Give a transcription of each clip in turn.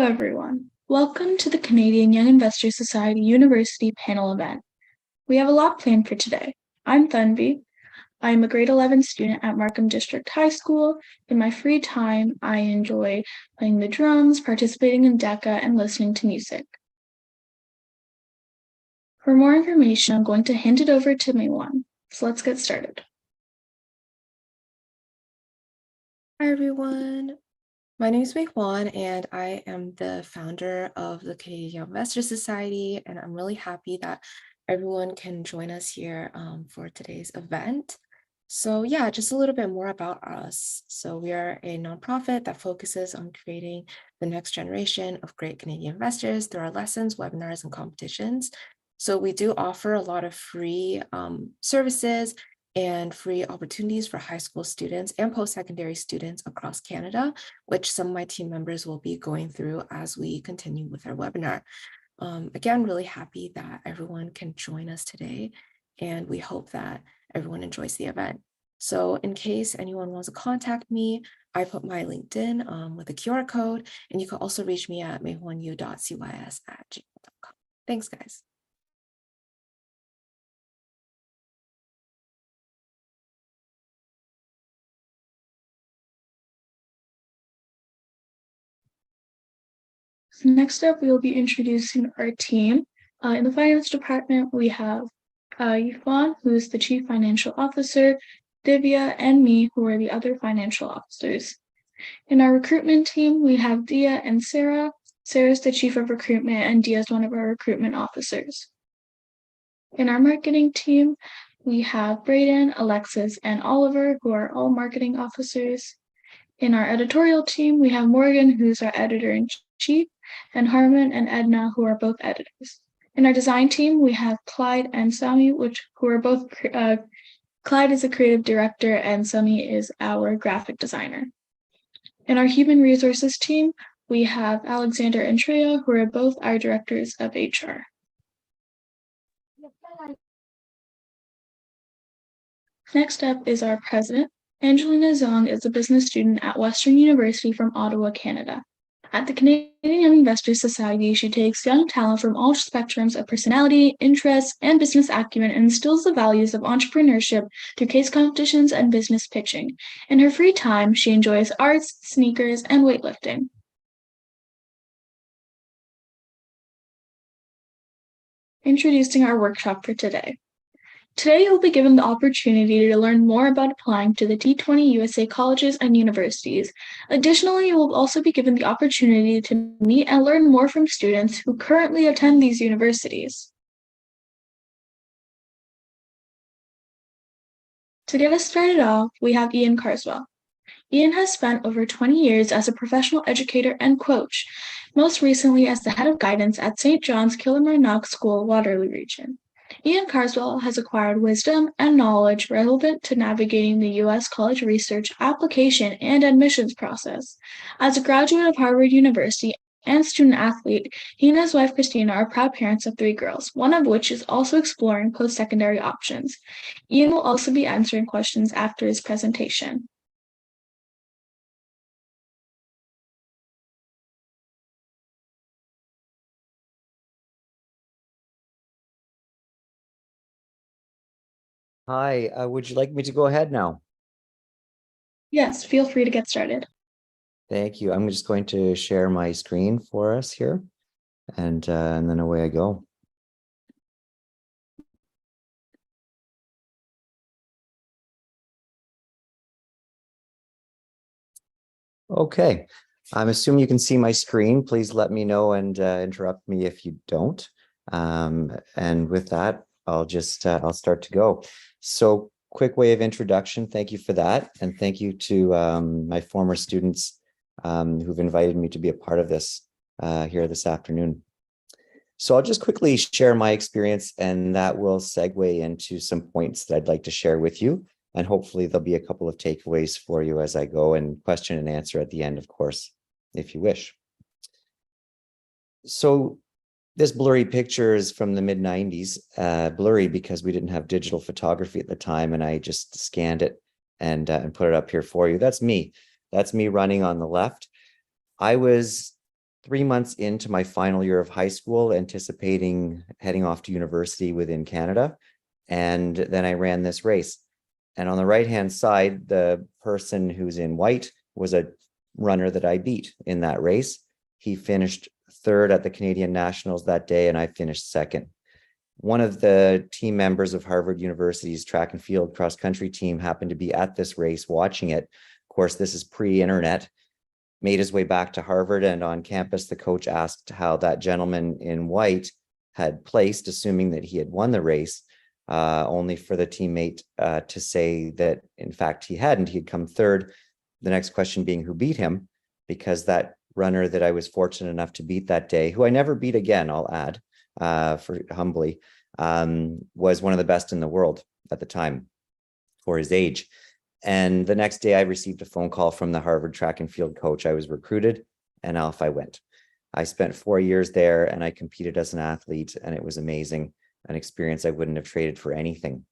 everyone. Welcome to the Canadian Young Investors Society University panel event. We have a lot planned for today. I'm Thunby. I am a grade 11 student at Markham District High School. In my free time, I enjoy playing the drums, participating in DECA, and listening to music. For more information, I'm going to hand it over to Maywan. So let's get started. Hi, everyone. My name is Mei Huan, and I am the founder of the Canadian Young Investors Society, and I'm really happy that everyone can join us here for today's event. So yeah, just a little bit more about us. So we are a nonprofit that focuses on creating the next generation of great Canadian investors through our lessons, webinars, and competitions. So we do offer a lot of free services and free opportunities for high school students and post-secondary students across Canada, which some of my team members will be going through as we continue with our webinar. Again, really happy that everyone can join us today, and we hope that everyone enjoys the event. So in case anyone wants to contact me, I put my LinkedIn with a QR code, and you can also reach me at mayhuanu.cys@gmail.com. Thanks, guys. Next up, we will be introducing our team. In the finance department, we have Yifan, who is the chief financial officer, Divya, and me, who are the other financial officers. In our recruitment team, we have Dia and Sarah. Sarah's the chief of recruitment, and Dia is one of our recruitment officers. In our marketing team, we have Brayden, Alexis, and Oliver, who are all marketing officers. In our editorial team, we have Morgan, who's our editor-in-chief, and Harmon and Edna, who are both editors. In our design team, we have Clyde and Sami, who are both, Clyde is a creative director and Sami is our graphic designer. In our human resources team, we have Alexander and Treya, who are both our directors of HR. Next up is our president. Angelina Zong is a business student at Western University from Ottawa, Canada. At the Canadian Young Investors Society, she takes young talent from all spectrums of personality, interests, and business acumen and instills the values of entrepreneurship through case competitions and business pitching. In her free time, she enjoys arts, sneakers, and weightlifting. Introducing our workshop for today. Today, you'll be given the opportunity to learn more about applying to the T20 USA colleges and universities. Additionally, you will also be given the opportunity to meet and learn more from students who currently attend these universities. To get us started off, we have Ian Carswell. Ian has spent over 20 years as a professional educator and coach, most recently as the head of guidance at St. John's Kilmarnock School, Waterloo Region. Ian Carswell has acquired wisdom and knowledge relevant to navigating the U.S. college research, application, and admissions process. As a graduate of Harvard University and student athlete, he and his wife Christina are proud parents of 3 girls, one of which is also exploring post-secondary options. Ian will also be answering questions after his presentation. Hi, would you like me to go ahead now? Yes, feel free to get started. Thank you. I'm just going to share my screen for us here, and then away I go. Okay, I'm assuming you can see my screen. Please let me know and interrupt me if you don't. And with that, I'll start to go. So quick way of introduction. Thank you for that. And thank you to my former students who've invited me to be a part of this here this afternoon. So I'll just quickly share my experience, and that will segue into some points that I'd like to share with you. And hopefully there'll be a couple of takeaways for you as I go, and question and answer at the end, of course, if you wish. So this blurry picture is from the mid-90s, blurry because we didn't have digital photography at the time, and I just scanned it and put it up here for you. That's me. That's me running on the left. I was 3 months into my final year of high school, anticipating heading off to university within Canada. And then I ran this race. And on the right-hand side, the person who's in white was a runner that I beat in that race. He finished third at the Canadian Nationals that day, and I finished second. One of the team members of Harvard University's track and field cross-country team happened to be at this race watching it. Of course, this is pre-internet. Made his way back to Harvard, and on campus, the coach asked how that gentleman in white had placed, assuming that he had won the race, only for the teammate to say that, in fact, he hadn't. He had come third. The next question being who beat him, because that runner that I was fortunate enough to beat that day, who I never beat again, I'll add, for humbly, was one of the best in the world at the time for his age. And the next day I received a phone call from the Harvard track and field coach. I was recruited and off I went. I spent 4 years there and I competed as an athlete, and it was amazing, an experience I wouldn't have traded for anything.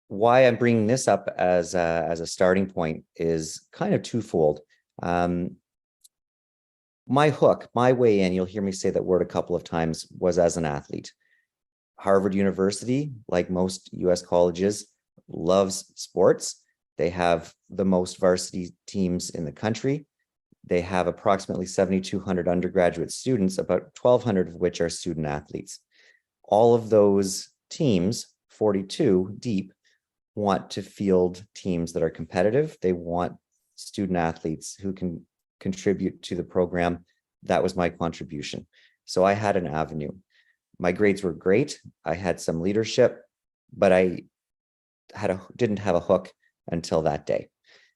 Why I'm bringing this up as a starting point is kind of twofold. My hook, my way in, you'll hear me say that word a couple of times, was as an athlete. Harvard University, like most US colleges, loves sports. They have the most varsity teams in the country. They have approximately 7,200 undergraduate students, about 1,200 of which are student athletes. All of those teams, 42 deep, want to field teams that are competitive. They want student athletes who can contribute to the program. That was my contribution. So I had an avenue. My grades were great. I had some leadership, but I didn't have a hook until that day,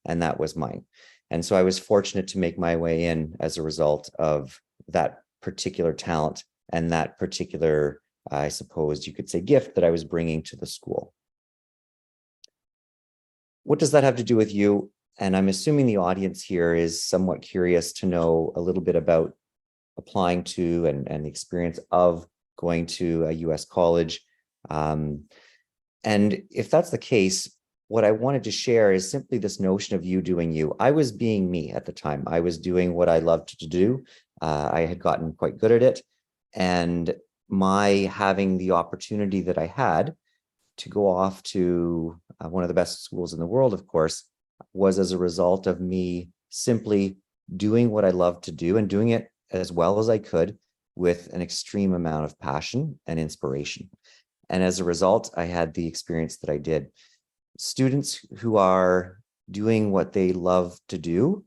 and that was mine. And so I was fortunate to make my way in as a result of that particular talent and that particular, I suppose you could say, gift that I was bringing to the school. What does that have to do with you? And I'm assuming the audience here is somewhat curious to know a little bit about applying to and the experience of going to a US college. And if that's the case, what I wanted to share is simply this notion of you doing you. I was being me at the time. I was doing what I loved to do. I had gotten quite good at it. And my having the opportunity that I had to go off to one of the best schools in the world, of course, was as a result of me simply doing what I loved to do and doing it as well as I could with an extreme amount of passion and inspiration. And as a result, I had the experience that I did. Students who are doing what they love to do,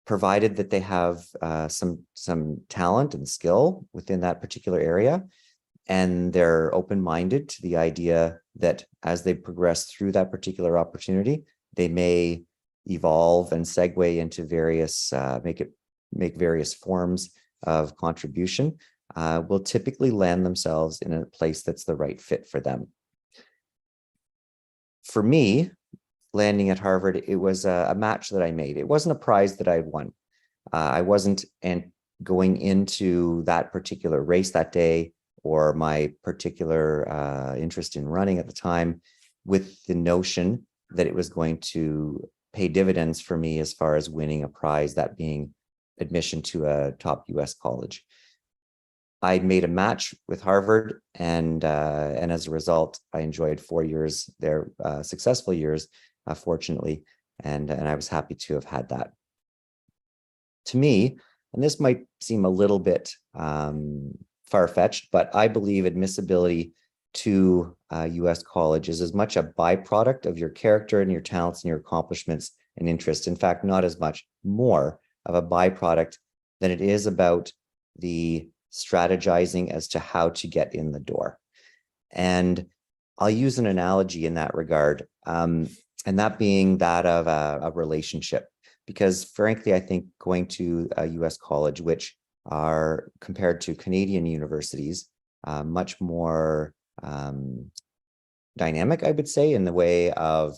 provided that they have some talent and skill within that particular area, and they're open-minded to the idea that as they progress through that particular opportunity, they may evolve and segue into various, make various forms of contribution, will typically land themselves in a place that's the right fit for them. For me, landing at Harvard, it was a match that I made. It wasn't a prize that I won. I wasn't going into that particular race that day or my particular interest in running at the time with the notion that it was going to pay dividends for me as far as winning a prize, that being admission to a top US college. I made a match with Harvard, and as a result, I enjoyed 4 years there, successful years, fortunately, and I was happy to have had that. To me, and this might seem a little bit far-fetched, but I believe admissibility to US college is as much a byproduct of your character and your talents and your accomplishments and interests. In fact, not as much, more of a byproduct than it is about the strategizing as to how to get in the door. And I'll use an analogy in that regard, and that being that of a relationship. Because frankly, I think going to a US college, which are compared to Canadian universities, much more dynamic, I would say, in the way of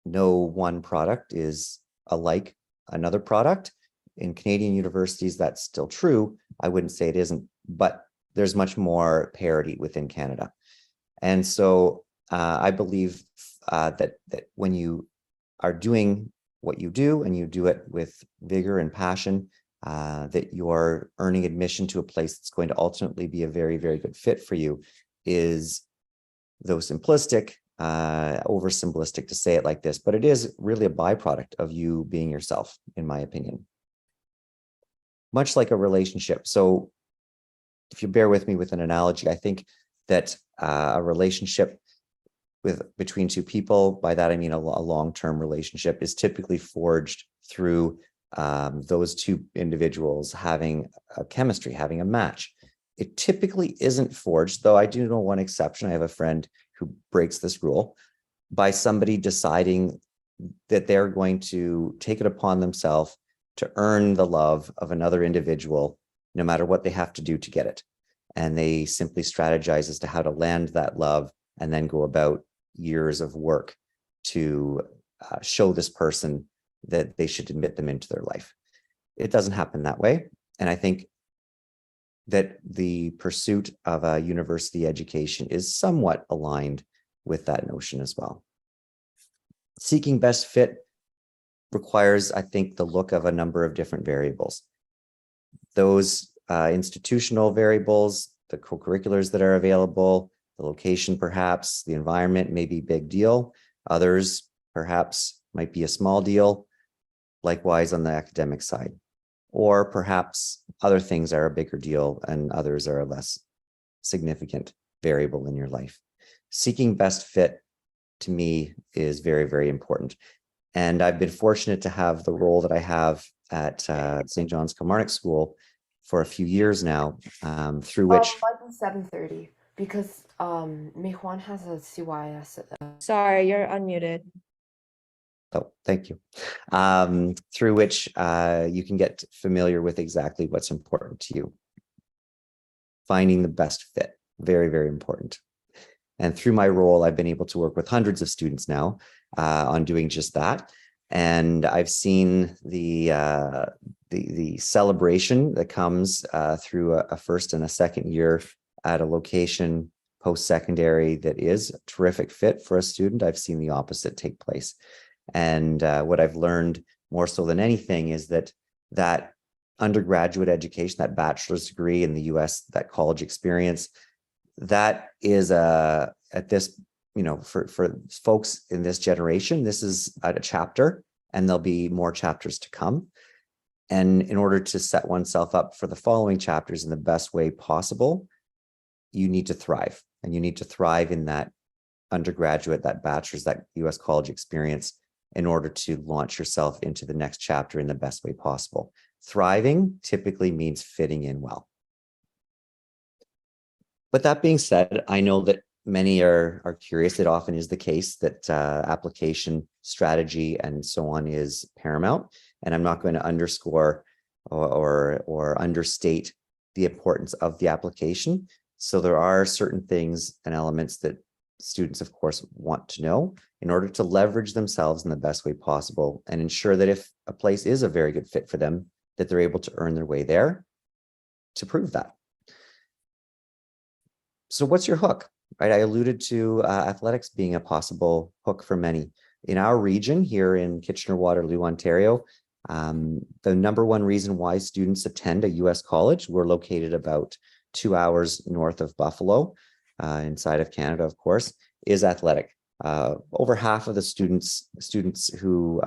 no one product is alike another product. In Canadian universities, that's still true. I wouldn't say it isn't, but there's much more parity within Canada. And so I believe that when you are doing what you do and you do it with vigor and passion, that you're earning admission to a place that's going to ultimately be a very, very good fit for you is, though simplistic, oversimplistic to say it like this, but it is really a byproduct of you being yourself, in my opinion. Much like a relationship. So if you bear with me with an analogy, I think that a relationship between two people, by that I mean a long-term relationship, is typically forged through those two individuals having a chemistry, having a match. It typically isn't forged, though I do know one exception. I have a friend who breaks this rule by somebody deciding that they're going to take it upon themselves to earn the love of another individual, no matter what they have to do to get it. And they simply strategize as to how to land that love and then go about years of work to show this person that they should admit them into their life. It doesn't happen that way. And I think that the pursuit of a university education is somewhat aligned with that notion as well. Seeking best fit requires, I think, the look of a number of different variables. Those institutional variables, the co-curriculars that are available, the location perhaps, the environment may be a big deal. Others perhaps might be a small deal, likewise on the academic side. Or perhaps other things are a bigger deal and others are a less significant variable in your life. Seeking best fit, to me, is very, very important. And I've been fortunate to have the role that I have at St. John's Kilmarnock School for a few years now, through which... Might be 7:30 because Mei-Juan has a CYIS. Sorry, you're unmuted. Oh, thank you. Through which you can get familiar with exactly what's important to you. Finding the best fit, very, very important. And through my role, I've been able to work with hundreds of students now on doing just that. And I've seen the celebration that comes through a first and a second year at a location post-secondary that is a terrific fit for a student. I've seen the opposite take place. And what I've learned more so than anything is that undergraduate education, that bachelor's degree in the US, that college experience, that is at this, for folks in this generation, this is a chapter, and there'll be more chapters to come. And in order to set oneself up for the following chapters in the best way possible, you need to thrive. And you need to thrive in that undergraduate, that bachelor's, that US college experience in order to launch yourself into the next chapter in the best way possible. Thriving typically means fitting in well. But that being said, I know that many are curious. It often is the case that application strategy and so on is paramount. And I'm not going to underscore or understate the importance of the application. So there are certain things and elements that students, of course, want to know in order to leverage themselves in the best way possible and ensure that if a place is a very good fit for them, that they're able to earn their way there to prove that. So what's your hook, right? I alluded to athletics being a possible hook for many. In our region here in Kitchener-Waterloo, Ontario, the number one reason why students attend a US college, we're located about 2 hours north of Buffalo, inside of Canada, of course, is athletic. Over half of the students who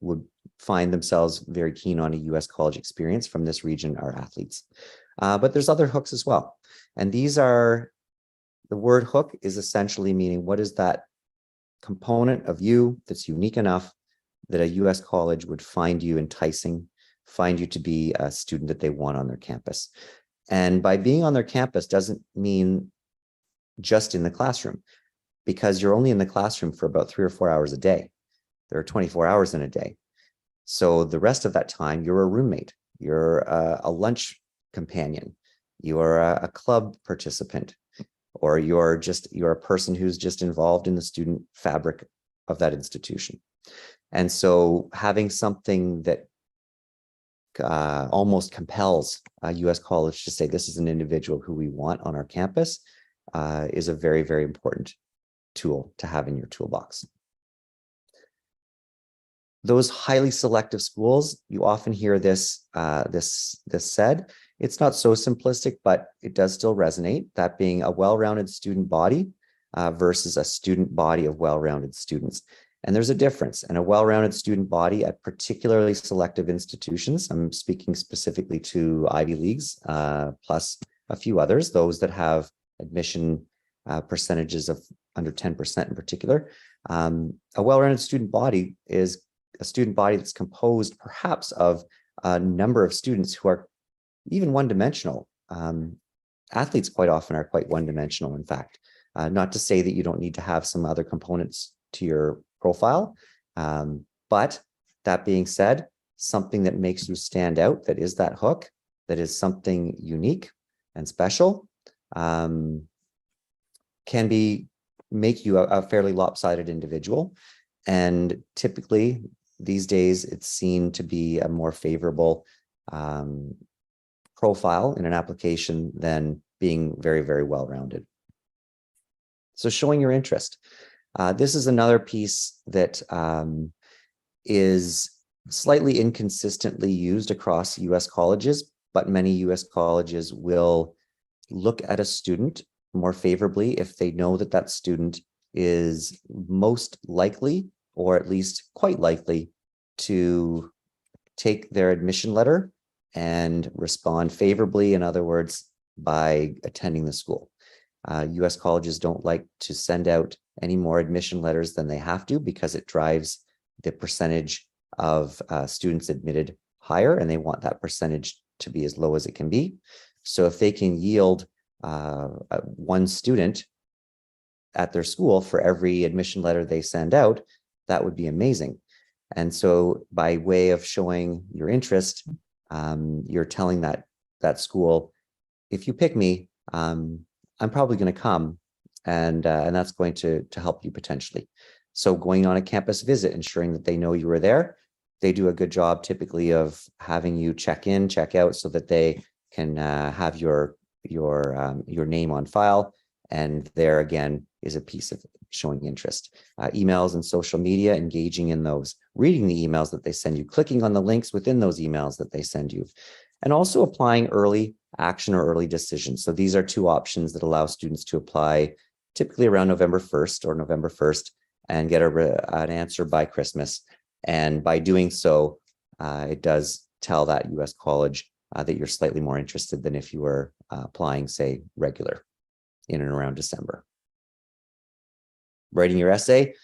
would find themselves very keen on a US college experience from this region are athletes. But there's other hooks as well. And these are, the word hook is essentially meaning what is that component of you that's unique enough that a US college would find you enticing, find you to be a student that they want on their campus. And by being on their campus doesn't mean just in the classroom, because you're only in the classroom for about 3 or 4 hours a day. There are 24 hours in a day. So the rest of that time, you're a roommate, you're a lunch companion, you're a club participant, or you're a person who's just involved in the student fabric of that institution. And so having something that almost compels a US college to say, this is an individual who we want on our campus, is a very, very important tool to have in your toolbox. Those highly selective schools, you often hear this said. It's not so simplistic, but it does still resonate. That being a well-rounded student body versus a student body of well-rounded students. And there's a difference. And a well-rounded student body at particularly selective institutions, I'm speaking specifically to Ivy Leagues, plus a few others, those that have admission percentages of under 10% in particular. A well-rounded student body is a student body that's composed perhaps of a number of students who are even one-dimensional. Athletes quite often are quite one-dimensional, in fact. Not to say that you don't need to have some other components to your profile, but that being said, something that makes you stand out, that is that hook, that is something unique and special, can make you a fairly lopsided individual. And typically these days it's seen to be a more favorable profile in an application than being very, very well-rounded. So showing your interest. This is another piece that is slightly inconsistently used across US colleges, but many US colleges will look at a student more favorably if they know that that student is most likely, or at least quite likely, to take their admission letter and respond favorably, in other words, by attending the school. US colleges don't like to send out any more admission letters than they have to, because it drives the percentage of students admitted higher, and they want that percentage to be as low as it can be. So if they can yield one student at their school for every admission letter they send out, that would be amazing. And so by way of showing your interest, you're telling that school, if you pick me, I'm probably going to come, and that's going to help you potentially. So going on a campus visit, ensuring that they know you were there. They do a good job typically of having you check in, check out, so that they can have your name on file. And there again is a piece of showing interest. Emails and social media, engaging in those, reading the emails that they send you, clicking on the links within those emails that they send you, and also applying early action or early decisions. So these are two options that allow students to apply typically around November 1st or November 1st and get an answer by Christmas. And by doing so, it does tell that US college that you're slightly more interested than if you were applying, say, regular in and around December. Writing your essay.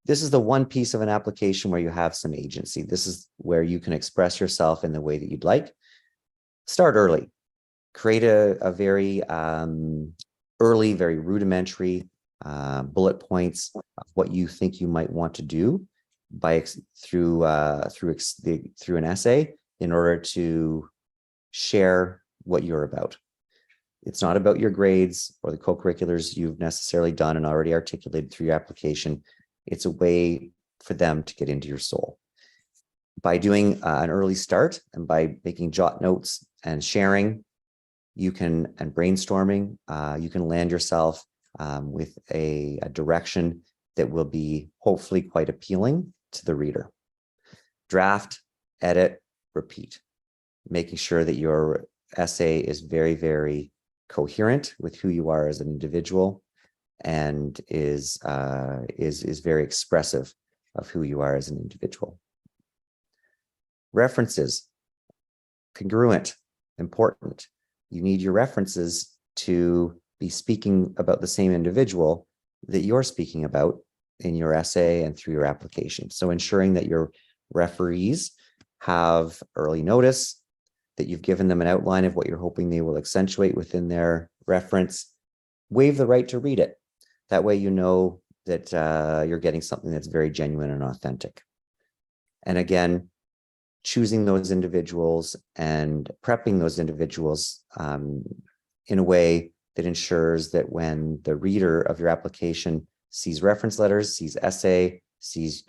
This is the one piece of an application where you have some agency. This is where you can express yourself in the way that you'd like. Start early. Create a very early, very rudimentary bullet points of what you think you might want to do through an essay in order to share what you're about. It's not about your grades or the co-curriculars you've necessarily done and already articulated through your application. It's a way for them to get into your soul. By doing an early start and by making jot notes and sharing, and brainstorming, you can land yourself with a direction that will be hopefully quite appealing to the reader. Draft, edit, repeat, making sure that your essay is very, very coherent with who you are as an individual and is very expressive of who you are as an individual. References, congruent, important. You need your references to be speaking about the same individual that you're speaking about in your essay and through your application. So ensuring that your referees have early notice, that you've given them an outline of what you're hoping they will accentuate within their reference. Waive the right to read it. That way you know that you're getting something that's very genuine and authentic. And again, choosing those individuals and prepping those individuals in a way that ensures that when the reader of your application sees reference letters, sees essay, sees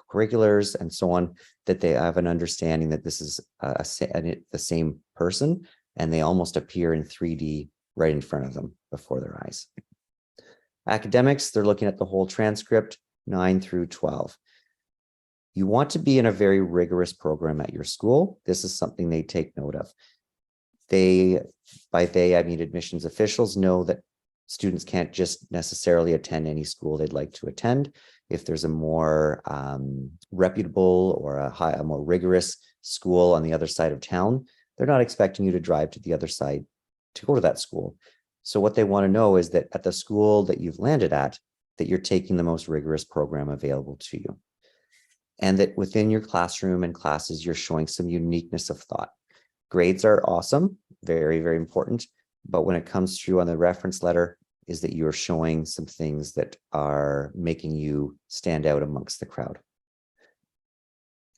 curriculars, and so on, that they have an understanding that this is the same person, and they almost appear in 3D right in front of them before their eyes. Academics, they're looking at the whole transcript, 9 through 12. You want to be in a very rigorous program at your school. This is something they take note of. By they, I mean admissions officials know that students can't just necessarily attend any school they'd like to attend. If there's a more reputable or a more rigorous school on the other side of town, they're not expecting you to drive to the other side to go to that school. So what they want to know is that at the school that you've landed at, that you're taking the most rigorous program available to you. And that within your classroom and classes, you're showing some uniqueness of thought. Grades are awesome, very, very important. But when it comes through on the reference letter, is that you're showing some things that are making you stand out amongst the crowd.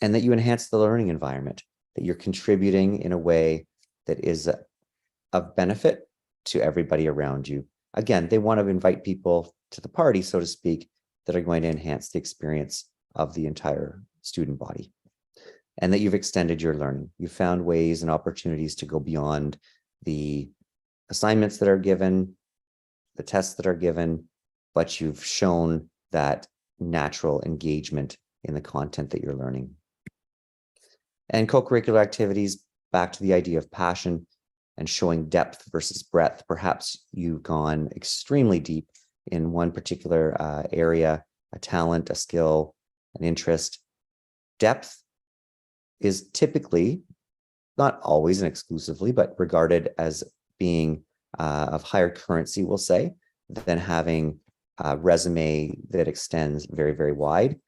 And that you enhance the learning environment, that you're contributing in a way that is of benefit to everybody around you. Again, they want to invite people to the party, so to speak, that are going to enhance the experience of the entire student body. And that you've extended your learning. You found ways and opportunities to go beyond the assignments that are given, the tests that are given, but you've shown that natural engagement in the content that you're learning. And co-curricular activities, back to the idea of passion and showing depth versus breadth. Perhaps you've gone extremely deep in one particular area, a talent, a skill, an interest. Depth is typically, not always and exclusively, but regarded as being of higher currency, we'll say, than having a resume that extends very, very wide,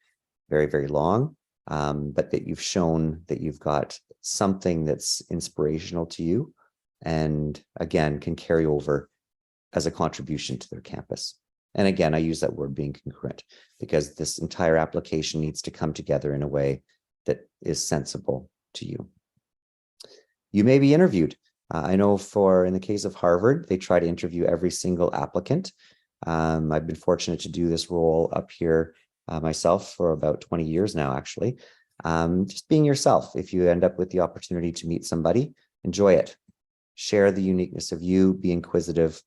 very, very long, but that you've shown that you've got something that's inspirational to you and, again, can carry over as a contribution to their campus. And again, I use that word being congruent because this entire application needs to come together in a way that is sensible to you. You may be interviewed. I know in the case of Harvard, they try to interview every single applicant. I've been fortunate to do this role up here myself for about 20 years now, actually. Just being yourself. If you end up with the opportunity to meet somebody, enjoy it. Share the uniqueness of you, be inquisitive,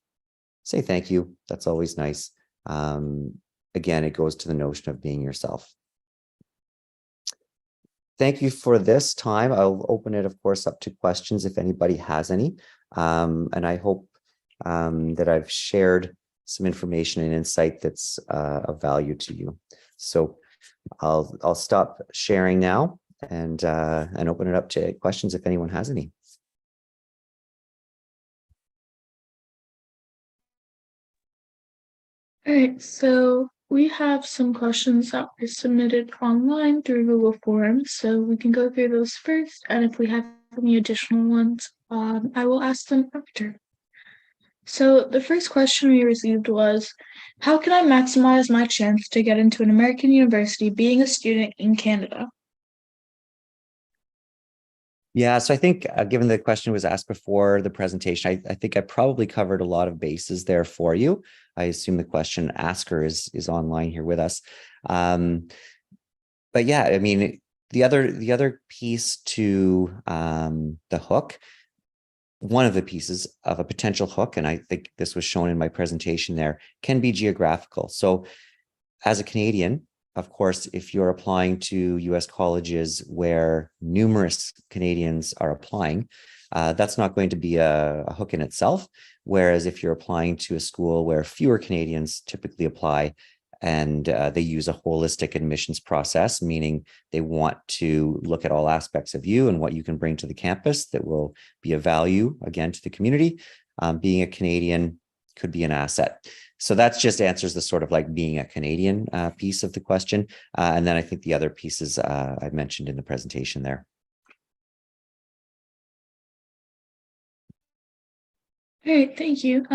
say thank you. That's always nice. Again, it goes to the notion of being yourself. Thank you for this time. I'll open it, of course, up to questions if anybody has any. And I hope that I've shared some information and insight that's of value to you. So I'll stop sharing now and open it up to questions if anyone has any. All right, so we have some questions that were submitted online through Google Forms, so we can go through those first, and if we have any additional ones, I will ask them after. So the first question we received was, how can I maximize my chance to get into an American university being a student in Canada? Yeah, so I think given the question was asked before the presentation, I think I probably covered a lot of bases there for you. I assume the question asker is online here with us. But yeah, I mean, the other piece to the hook, one of the pieces of a potential hook, and I think this was shown in my presentation there, can be geographical. So as a Canadian, of course, if you're applying to US colleges where numerous Canadians are applying, that's not going to be a hook in itself. Whereas if you're applying to a school where fewer Canadians typically apply and they use a holistic admissions process, meaning they want to look at all aspects of you and what you can bring to the campus that will be of value, again, to the community, being a Canadian could be an asset. So that just answers the sort of like being a Canadian piece of the question. And then I think the other pieces I mentioned in the presentation there. All right, thank you.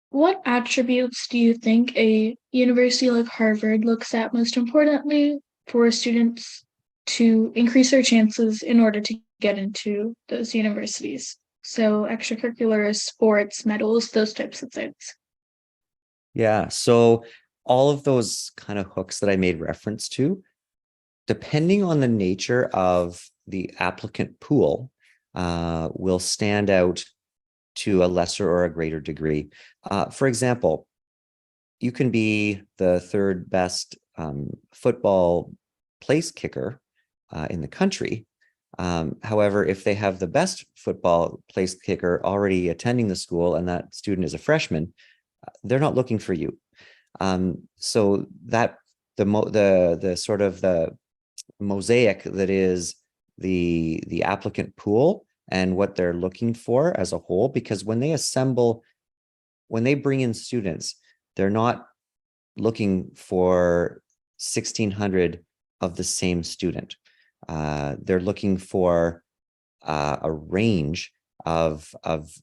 What attributes do you think a university like Harvard looks at most importantly for students to increase their chances in order to get into those universities? So extracurricular, sports, medals, those types of things. Yeah, so all of those kind of hooks that I made reference to, depending on the nature of the applicant pool, will stand out to a lesser or a greater degree. For example, you can be the third best football place kicker in the country. However, if they have the best football place kicker already attending the school and that student is a freshman, they're not looking for you. So that the sort of the mosaic that is the applicant pool and what they're looking for as a whole, because when they bring in students, they're not looking for 1,600 of the same student. They're looking for a range of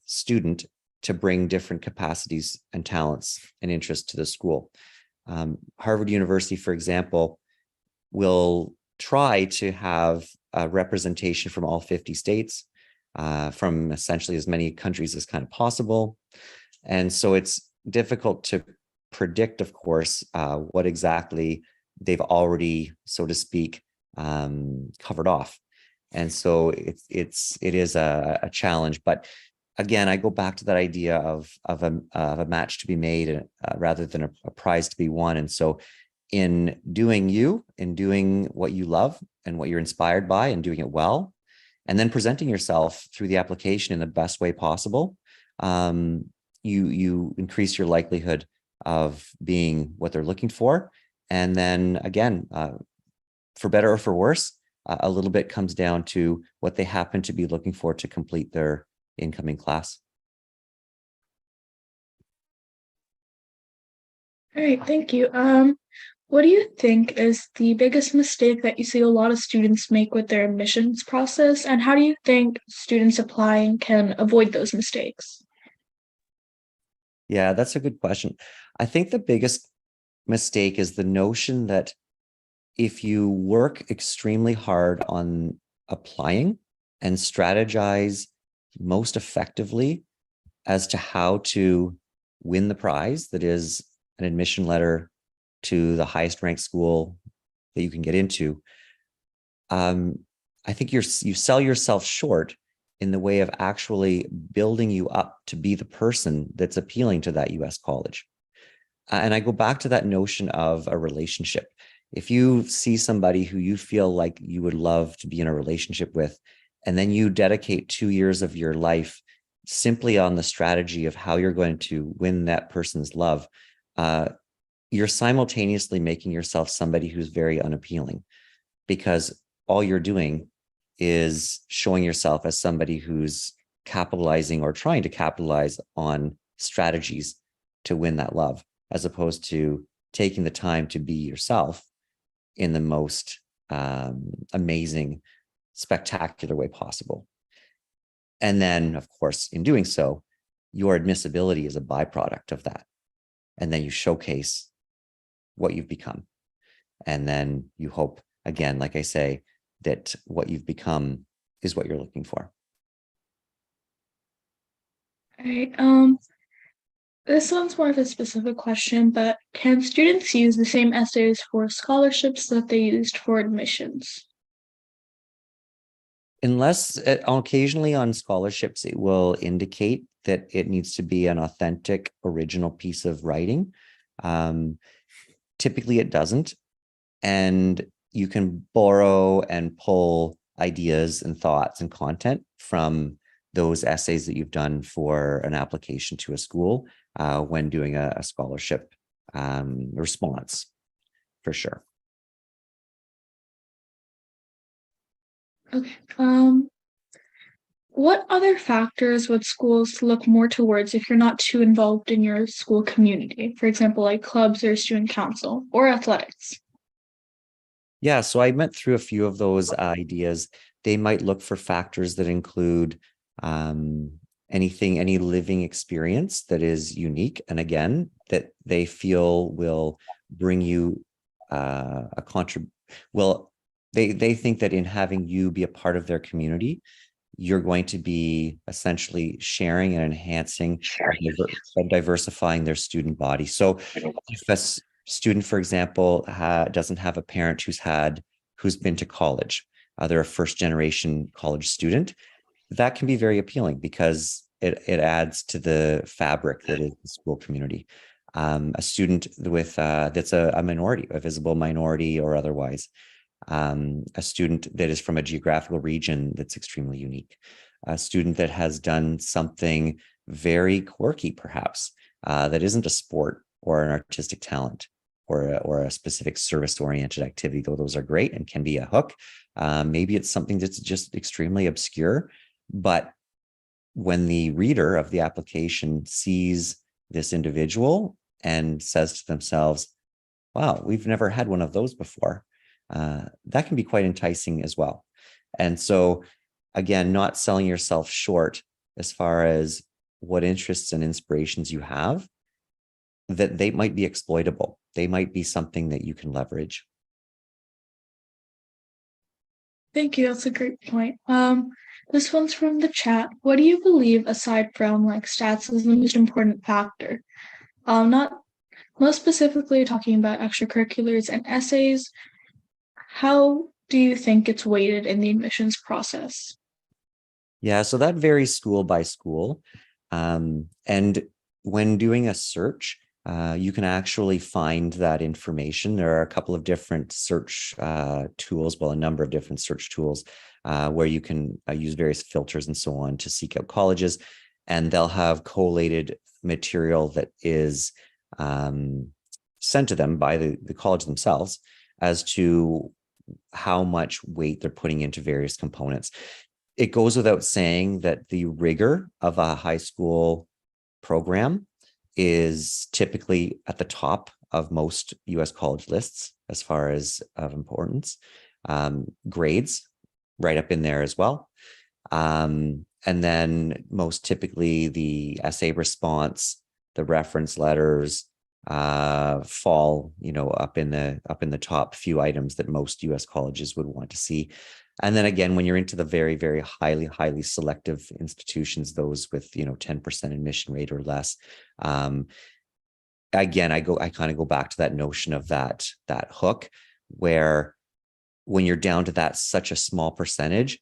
student to bring different capacities and talents and interests to the school. Harvard University, for example, will try to have a representation from all 50 states, from essentially as many countries as kind of possible. And so it's difficult to predict, of course, what exactly they've already, so to speak, covered off. And so it is a challenge. But again, I go back to that idea of a match to be made rather than a prize to be won. And so in doing what you love and what you're inspired by and doing it well, and then presenting yourself through the application in the best way possible, you increase your likelihood of being what they're looking for. And then again, for better or for worse, a little bit comes down to what they happen to be looking for to complete their incoming class. All right, thank you. What do you think is the biggest mistake that you see a lot of students make with their admissions process, and how do you think students applying can avoid those mistakes? Yeah, that's a good question. I think the biggest mistake is the notion that if you work extremely hard on applying and strategize most effectively as to how to win the prize, that is an admission letter to the highest ranked school that you can get into, I think you sell yourself short in the way of actually building you up to be the person that's appealing to that US college. And I go back to that notion of a relationship. If you see somebody who you feel like you would love to be in a relationship with, and then you dedicate 2 years of your life simply on the strategy of how you're going to win that person's love, you're simultaneously making yourself somebody who's very unappealing, because all you're doing is showing yourself as somebody who's capitalizing or trying to capitalize on strategies to win that love, as opposed to taking the time to be yourself in the most amazing, spectacular way possible. And then, of course, in doing so, your admissibility is a byproduct of that. And then you showcase what you've become. And then you hope, again, like I say, that what you've become is what you're looking for. All right. This one's more of a specific question, but can students use the same essays for scholarships that they used for admissions? Unless occasionally on scholarships, it will indicate that it needs to be an authentic, original piece of writing. Typically, it doesn't. And you can borrow and pull ideas and thoughts and content from those essays that you've done for an application to a school when doing a scholarship response, for sure. Okay. What other factors would schools look more towards if you're not too involved in your school community? For example, like clubs or student council or athletics? Yeah, so I went through a few of those ideas. They might look for factors that include any living experience that is unique, and again, that they feel will bring you they think that in having you be a part of their community, you're going to be essentially sharing and enhancing and diversifying their student body. So if a student, for example, doesn't have a parent who's been to college, they're a first generation college student, that can be very appealing because it adds to the fabric that is the school community. A student with that's a minority, a visible minority or otherwise, a student that is from a geographical region that's extremely unique, a student that has done something very quirky, perhaps, that isn't a sport or an artistic talent or a specific service-oriented activity, though those are great and can be a hook. Maybe it's something that's just extremely obscure, but when the reader of the application sees this individual and says to themselves, wow, we've never had one of those before, that can be quite enticing as well. And so, again, not selling yourself short as far as what interests and inspirations you have, that they might be exploitable. They might be something that you can leverage. Thank you. That's a great point. This one's from the chat. What do you believe, aside from like stats, is the most important factor? Not most specifically talking about extracurriculars and essays. How do you think it's weighted in the admissions process? Yeah, so that varies school by school. And when doing a search, you can actually find that information. There are a couple of different search tools, well, a number of different search tools where you can use various filters and so on to seek out colleges, and they'll have collated material that is sent to them by the college themselves as to how much weight they're putting into various components. It goes without saying that the rigor of a high school program is typically at the top of most US college lists as far as of importance. Grades right up in there as well. And then most typically the essay response, the reference letters fall, up in the top few items that most US colleges would want to see. And then again, when you're into the very, very highly selective institutions, those with 10% admission rate or less, again, I kind of go back to that notion of that hook, where when you're down to that such a small percentage,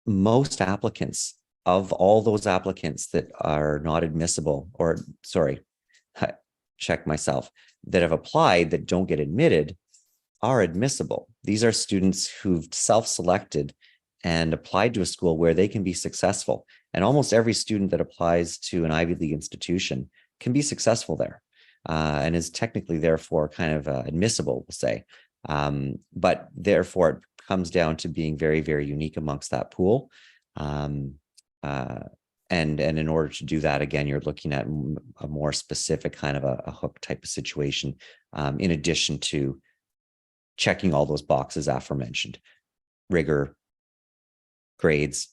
most applicants, of all those applicants that are not admissible, or sorry, check myself, that have applied that don't get admitted, are admissible. These are students who've self-selected and applied to a school where they can be successful. And almost every student that applies to an Ivy League institution can be successful there and is technically therefore kind of admissible, we'll say. But therefore it comes down to being very, very unique amongst that pool. And in order to do that, again, you're looking at a more specific kind of a hook type of situation, in addition to checking all those boxes aforementioned: rigor, grades,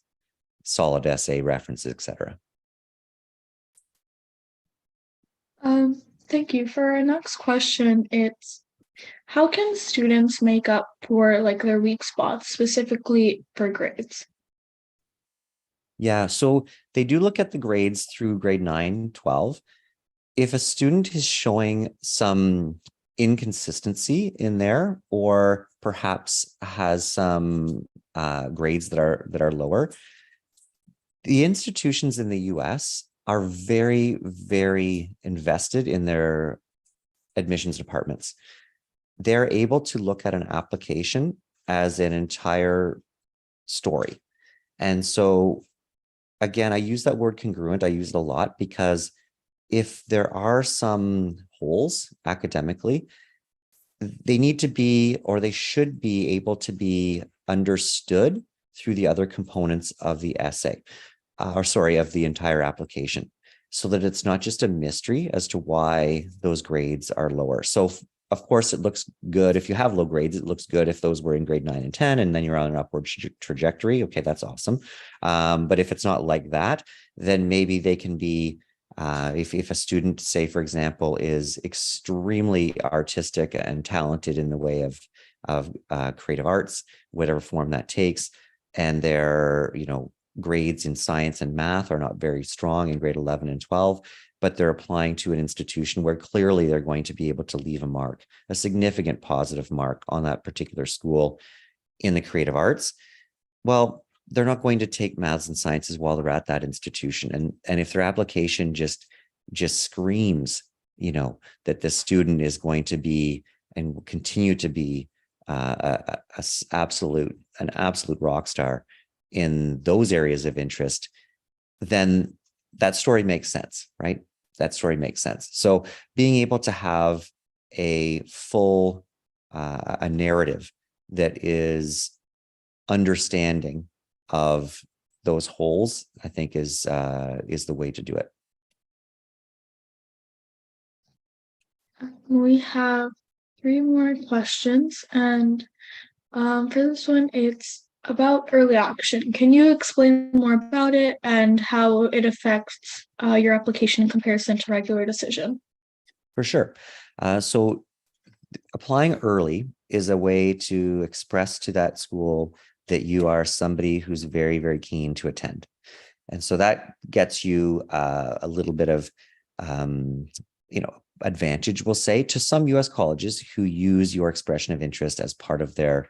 solid essay, references, etc. Thank you. For our next question, it's how can students make up for like their weak spots, specifically for grades? Yeah, so they do look at the grades through grade 9, 12. If a student is showing some inconsistency in there, or perhaps has some grades that are lower, the institutions in the US are very, very invested in their admissions departments. They're able to look at an application as an entire story. And so, again, I use that word congruent. I use it a lot because if there are some holes academically, they need to be, or they should be able to be understood through the other components of the essay, of the entire application, so that it's not just a mystery as to why those grades are lower. So of course, it looks good if you have low grades. It looks good if those were in grade 9 and 10, and then you're on an upward trajectory. Okay, that's awesome. But if it's not like that, then maybe they can be, if a student, say, for example, is extremely artistic and talented in the way of creative arts, whatever form that takes, and their grades in science and math are not very strong in grade 11 and 12, but they're applying to an institution where clearly they're going to be able to leave a mark, a significant positive mark on that particular school in the creative arts. Well, they're not going to take maths and sciences while they're at that institution. And if their application just screams, that the student is going to be and will continue to be an absolute rock star in those areas of interest, then that story makes sense, right? That story makes sense. So being able to have a full a narrative that is understanding of those holes, I think is the way to do it. We have 3 more questions, and for this one, it's about early action. Can you explain more about it and how it affects your application in comparison to regular decision? For sure. So applying early is a way to express to that school that you are somebody who's very, very keen to attend. And so that gets you a little bit of, advantage, we'll say, to some US colleges who use your expression of interest as part of their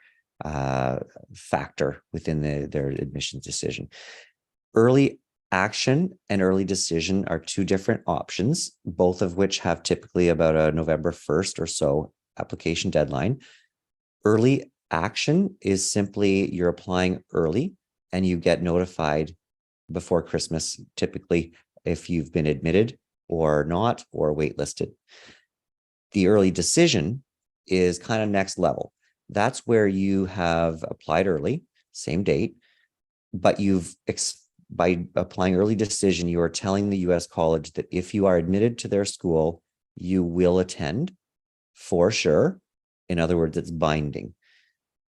factor within their admissions decision. Early action and early decision are 2 different options, both of which have typically about a November 1st or so application deadline. Early action is simply you're applying early and you get notified before Christmas, typically if you've been admitted or not, or waitlisted. The early decision is kind of next level. That's where you have applied early, same date, but by applying early decision, you are telling the US college that if you are admitted to their school, you will attend for sure. In other words, it's binding.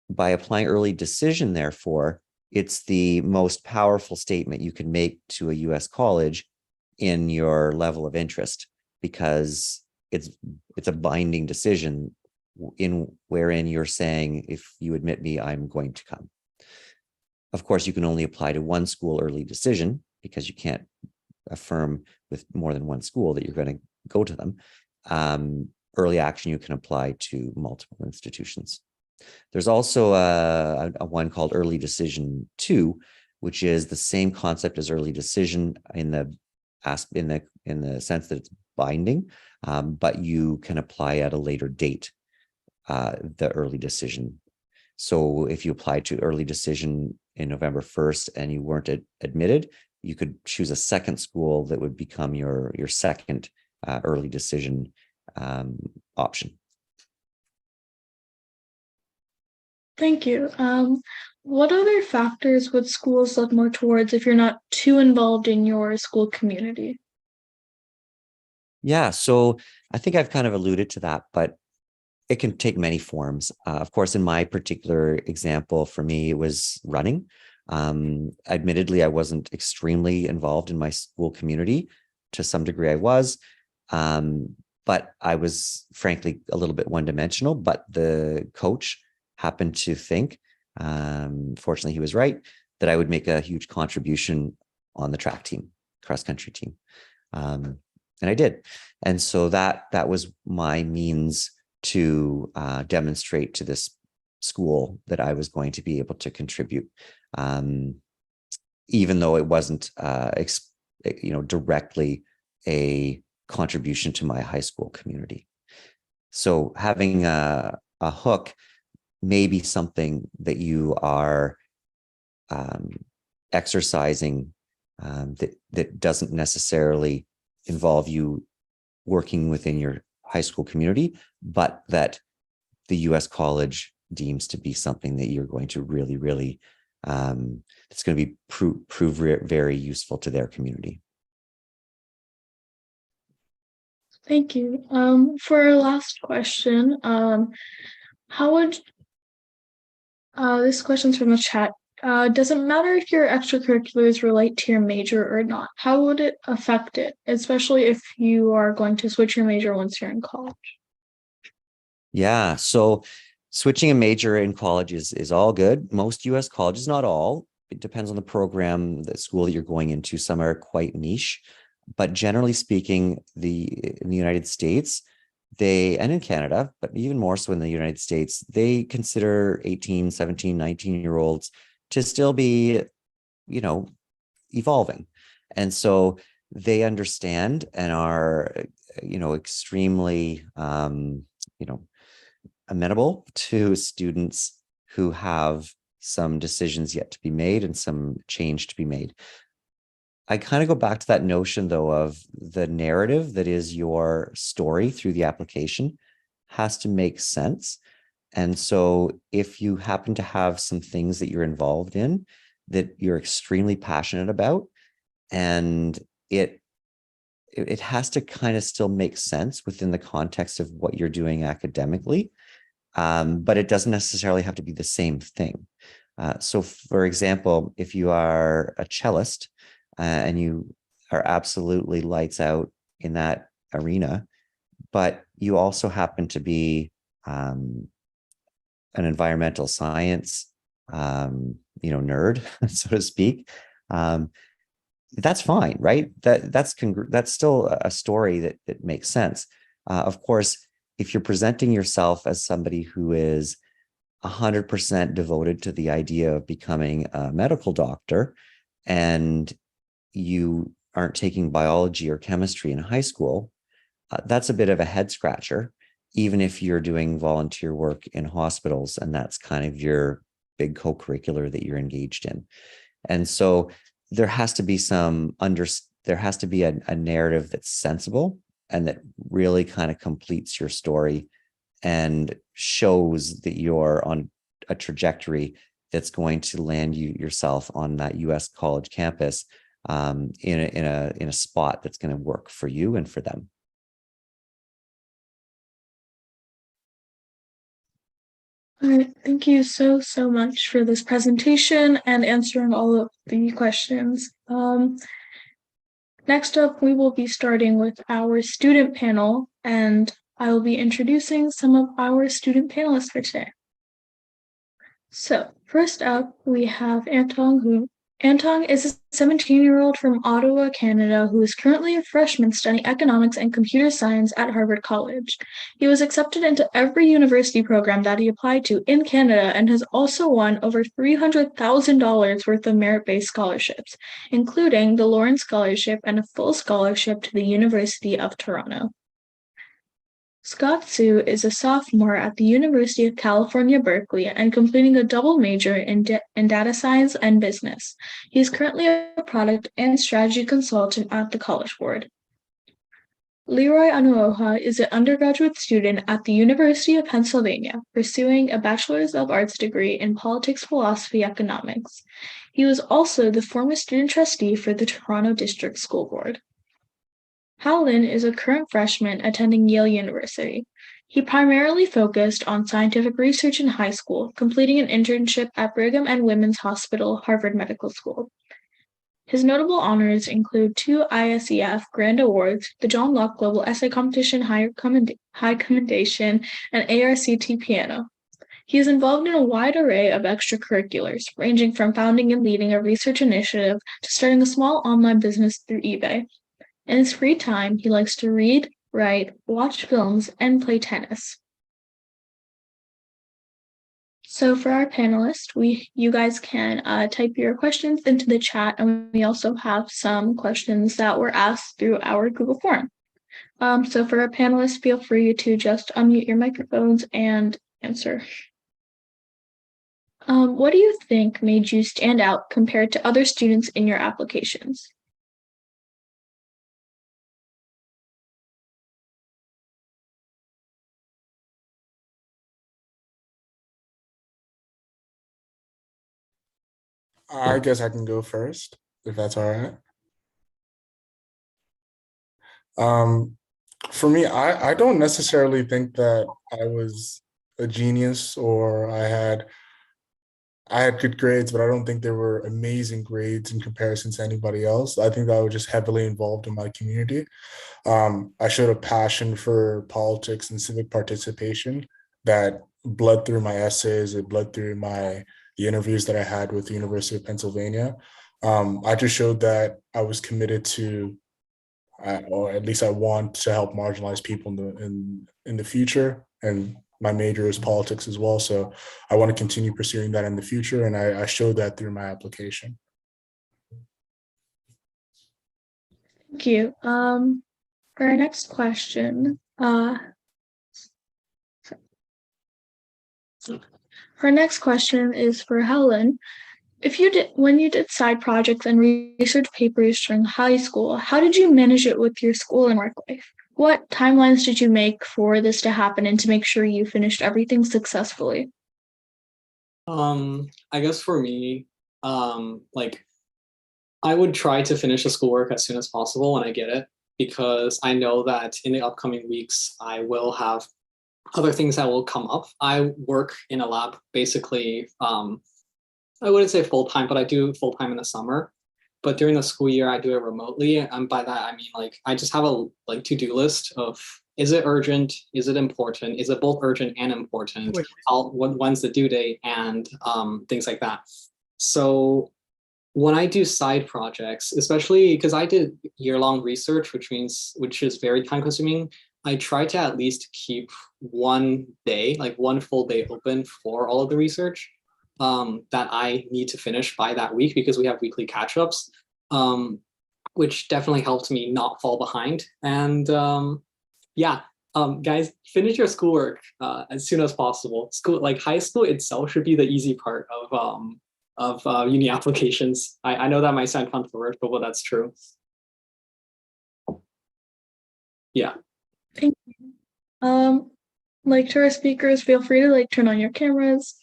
By applying early decision, therefore, it's the most powerful statement you can make to a US college in your level of interest, because it's a binding decision wherein you're saying, if you admit me, I'm going to come. Of course, you can only apply to one school early decision because you can't affirm with more than one school that you're going to go to them. Early action, you can apply to multiple institutions. There's also a one called Early Decision 2, which is the same concept as early decision in the sense that it's binding, but you can apply at a later date, the early decision. So if you applied to early decision in November 1st and you weren't admitted, you could choose a second school that would become your second early decision option. Thank you. What other factors would schools look more towards if you're not too involved in your school community? Yeah, so I think I've kind of alluded to that, but it can take many forms. Of course, in my particular example, for me, it was running. Admittedly, I wasn't extremely involved in my school community. To some degree, I was, but I was frankly a little bit one-dimensional. But the coach happened to think, fortunately, he was right, that I would make a huge contribution on the track team, cross-country team, and I did. And so that was my means to demonstrate to this school that I was going to be able to contribute, even though it wasn't, directly a contribution to my high school community. So having a hook may be something that you are exercising that doesn't necessarily involve you working within your high school community, but that the US college deems to be something that you're going to really, really, it's going to be prove very useful to their community. Thank you. For our last question, how would this question's from the chat. Does it matter if your extracurriculars relate to your major or not? How would it affect it, especially if you are going to switch your major once you're in college? Yeah, so switching a major in college is all good. Most US colleges, not all. It depends on the program, the school that you're going into. Some are quite niche, but generally speaking, in the United States, and in Canada, but even more so in the United States, they consider 18, 17, 19-year-olds to still be, evolving. And so they understand and are, extremely, amenable to students who have some decisions yet to be made and some change to be made. I kind of go back to that notion, though, of the narrative that is your story through the application has to make sense. And so if you happen to have some things that you're involved in that you're extremely passionate about, and it has to kind of still make sense within the context of what you're doing academically, but it doesn't necessarily have to be the same thing. So for example, if you are a cellist and you are absolutely lights out in that arena, but you also happen to be an environmental science, nerd, so to speak, that's fine, right? That's still a story that makes sense. Of course, if you're presenting yourself as somebody who is 100% devoted to the idea of becoming a medical doctor, and you aren't taking biology or chemistry in high school, that's a bit of a head scratcher, even if you're doing volunteer work in hospitals and that's kind of your big co-curricular that you're engaged in. And so there has to be a narrative that's sensible and that really kind of completes your story and shows that you're on a trajectory that's going to land yourself on that US college campus in a spot that's going to work for you and for them. All right, thank you so much for this presentation and answering all of the questions. Next up, we will be starting with our student panel, and I will be introducing some of our student panelists for today. So first up, we have Antong. Antong is a 17-year-old from Ottawa, Canada, who is currently a freshman studying economics and computer science at Harvard College. He was accepted into every university program that he applied to in Canada and has also won over $300,000 worth of merit-based scholarships, including the Lawrence Scholarship and a full scholarship to the University of Toronto. Scott Sue is a sophomore at the University of California, Berkeley, and completing a double major in data science and business. He is currently a product and strategy consultant at the College Board. Leroy Anuoha is an undergraduate student at the University of Pennsylvania, pursuing a Bachelor's of Arts degree in Politics, Philosophy, Economics. He was also the former student trustee for the Toronto District School Board. Hal Lin is a current freshman attending Yale University. He primarily focused on scientific research in high school, completing an internship at Brigham and Women's Hospital, Harvard Medical School. His notable honors include 2 ISEF Grand Awards, the John Locke Global Essay Competition High Commendation, and ARCT Piano. He is involved in a wide array of extracurriculars, ranging from founding and leading a research initiative to starting a small online business through eBay. In his free time, he likes to read, write, watch films, and play tennis. So for our panelists, you guys can type your questions into the chat, and we also have some questions that were asked through our Google form. So for our panelists, feel free to just unmute your microphones and answer. What do you think made you stand out compared to other students in your applications? I guess I can go first, if that's all right. For me, I don't necessarily think that I was a genius or I had good grades, but I don't think they were amazing grades in comparison to anybody else. I think that I was just heavily involved in my community. I showed a passion for politics and civic participation that bled through my essays, it bled through the interviews that I had with the University of Pennsylvania. I just showed that I was committed to, or at least I want to help marginalized people in the future. And my major is politics as well, so I want to continue pursuing that in the future, and I showed that through my application. Thank you. For our next question, Our next question is for Helen. When you did side projects and research papers during high school, how did you manage it with your school and work life? What timelines did you make for this to happen and to make sure you finished everything successfully? I guess for me, like I would try to finish the schoolwork as soon as possible when I get it, because I know that in the upcoming weeks, I will have other things that will come up. I work in a lab basically, I wouldn't say full time, but I do full time in the summer. But during the school year, I do it remotely. And by that, I mean, like, I just have a to-do list of, is it urgent? Is it important? Is it both urgent and important? When's the due date? And things like that. So when I do side projects, especially because I did year-long research, which is very time consuming, I try to at least keep one day, like one full day open for all of the research that I need to finish by that week, because we have weekly catch-ups, which definitely helped me not fall behind. And yeah, guys, finish your schoolwork as soon as possible. Like high school itself should be the easy part of uni applications. I know that might sound controversial, but that's true. Yeah. Thank you. Like to our speakers, feel free to like turn on your cameras.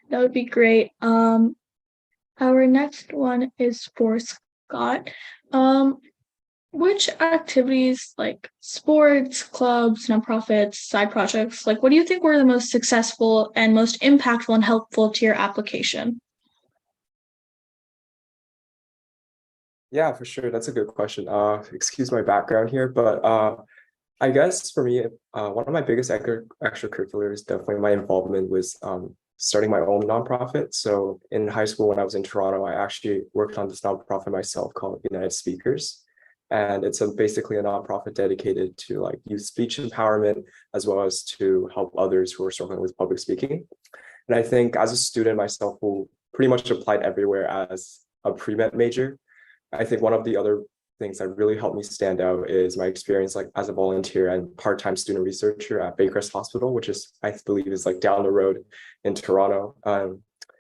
That would be great. Our next one is for Scott. Which activities like sports, clubs, nonprofits, side projects, like what do you think were the most successful and most impactful and helpful to your application? Yeah, for sure. That's a good question. Excuse my background here, but I guess for me, one of my biggest extracurriculars, definitely my involvement was starting my own nonprofit. So in high school, when I was in Toronto, I actually worked on this nonprofit myself called United Speakers. And it's basically a nonprofit dedicated to like youth speech empowerment, as well as to help others who are struggling with public speaking. And I think as a student myself, who pretty much applied everywhere as a pre-med major, I think one of the other things that really helped me stand out is my experience like as a volunteer and part-time student researcher at Baker's Hospital, which is, I believe, is like down the road in Toronto.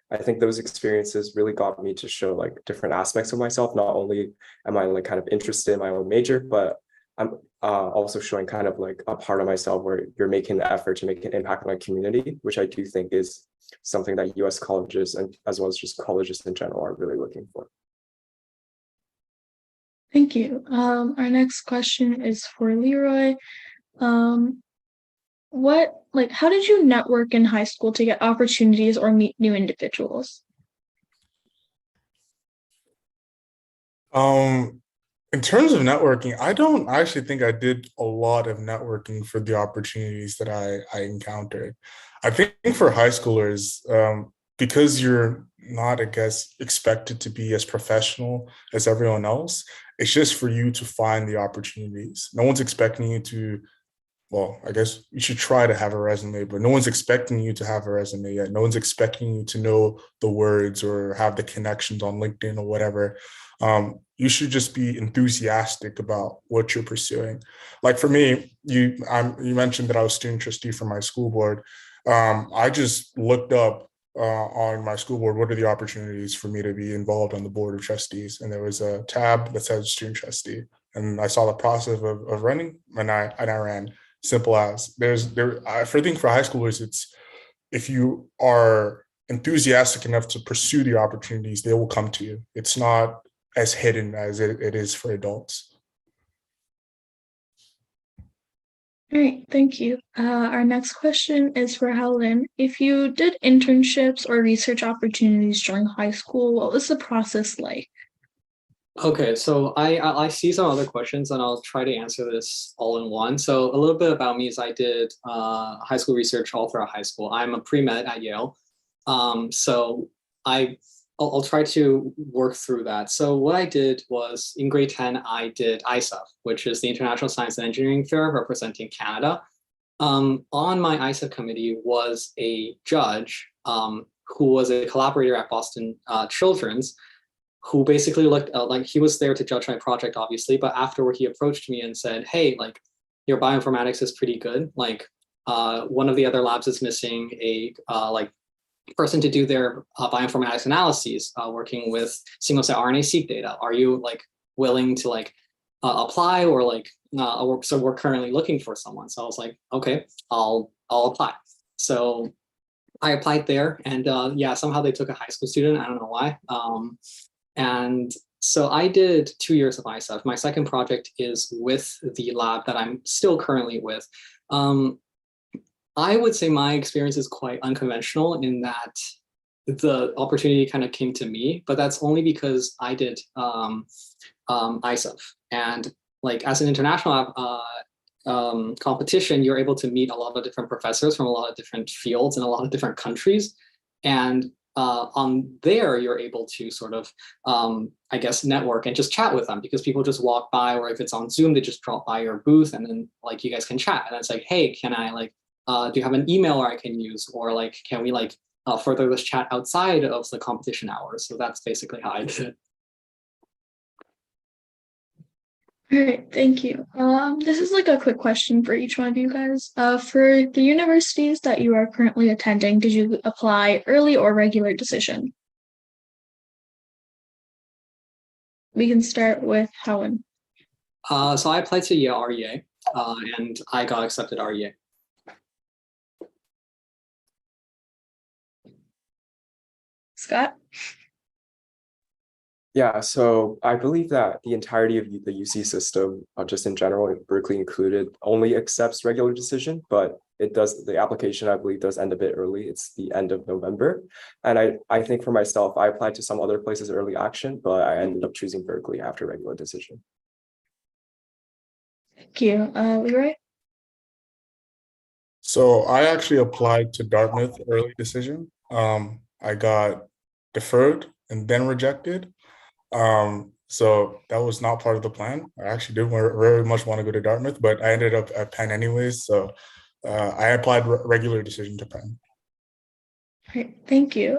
I think those experiences really got me to show like different aspects of myself. Not only am I like kind of interested in my own major, but I'm also showing kind of like a part of myself where you're making the effort to make an impact on my community, which I do think is something that US colleges and as well as just colleges in general are really looking for. Thank you. Our next question is for Leroy. How did you network in high school to get opportunities or meet new individuals? In terms of networking, I don't actually think I did a lot of networking for the opportunities that I encountered. I think for high schoolers, because you're not, I guess, expected to be as professional as everyone else, it's just for you to find the opportunities. No one's expecting you to, well, I guess you should try to have a resume, but no one's expecting you to have a resume yet. No one's expecting you to know the words or have the connections on LinkedIn or whatever. You should just be enthusiastic about what you're pursuing. Like for me, you mentioned that I was student trustee for my school board. I just looked up on my school board, what are the opportunities for me to be involved on the board of trustees? And there was a tab that says student trustee. And I saw the process of running and I ran. Simple as. I think for high schoolers, it's if you are enthusiastic enough to pursue the opportunities, they will come to you. It's not as hidden as it is for adults. All right, thank you. Our next question is for Helen. If you did internships or research opportunities during high school, what was the process like? Okay, so I see some other questions and I'll try to answer this all in one. So a little bit about me is I did high school research all throughout high school. I'm a pre-med at Yale. So I'll try to work through that. So what I did was in grade 10, I did ISEF, which is the International Science and Engineering Fair representing Canada. On my ISEF committee was a judge who was a collaborator at Boston Children's, who basically looked like he was there to judge my project, obviously, but afterward he approached me and said, hey, like your bioinformatics is pretty good. Like one of the other labs is missing a like person to do their bioinformatics analyses, working with single-cell RNA-seq data. Are you like willing to like apply, or like so we're currently looking for someone. So I was like, okay, I'll apply. So I applied there, and yeah, somehow they took a high school student. I don't know why. And so I did 2 years of ISEF. My second project is with the lab that I'm still currently with. I would say my experience is quite unconventional in that the opportunity kind of came to me, but that's only because I did ISEF. And like as an international competition, you're able to meet a lot of different professors from a lot of different fields in a lot of different countries. And on there, you're able to sort of, I guess, network and just chat with them, because people just walk by, or if it's on Zoom, they just drop by your booth, and then like you guys can chat. And it's like, hey, can I like, do you have an email I can use? Or like, can we like further this chat outside of the competition hours? So that's basically how I did it. All right, thank you. This is like a quick question for each one of you guys. For the universities that you are currently attending, did you apply early or regular decision? We can start with Helen. So I applied to Yale REA, and I got accepted REA. Scott? Yeah, so I believe that the entirety of the UC system, just in general, Berkeley included, only accepts regular decision, but it does, the application, I believe, does end a bit early. It's the end of November. And I think for myself, I applied to some other places early action, but I ended up choosing Berkeley after regular decision. Thank you. Leroy? So I actually applied to Dartmouth early decision. I got deferred and then rejected. So that was not part of the plan. I actually did very much want to go to Dartmouth, but I ended up at Penn anyways. So I applied regular decision to Penn. Great, thank you.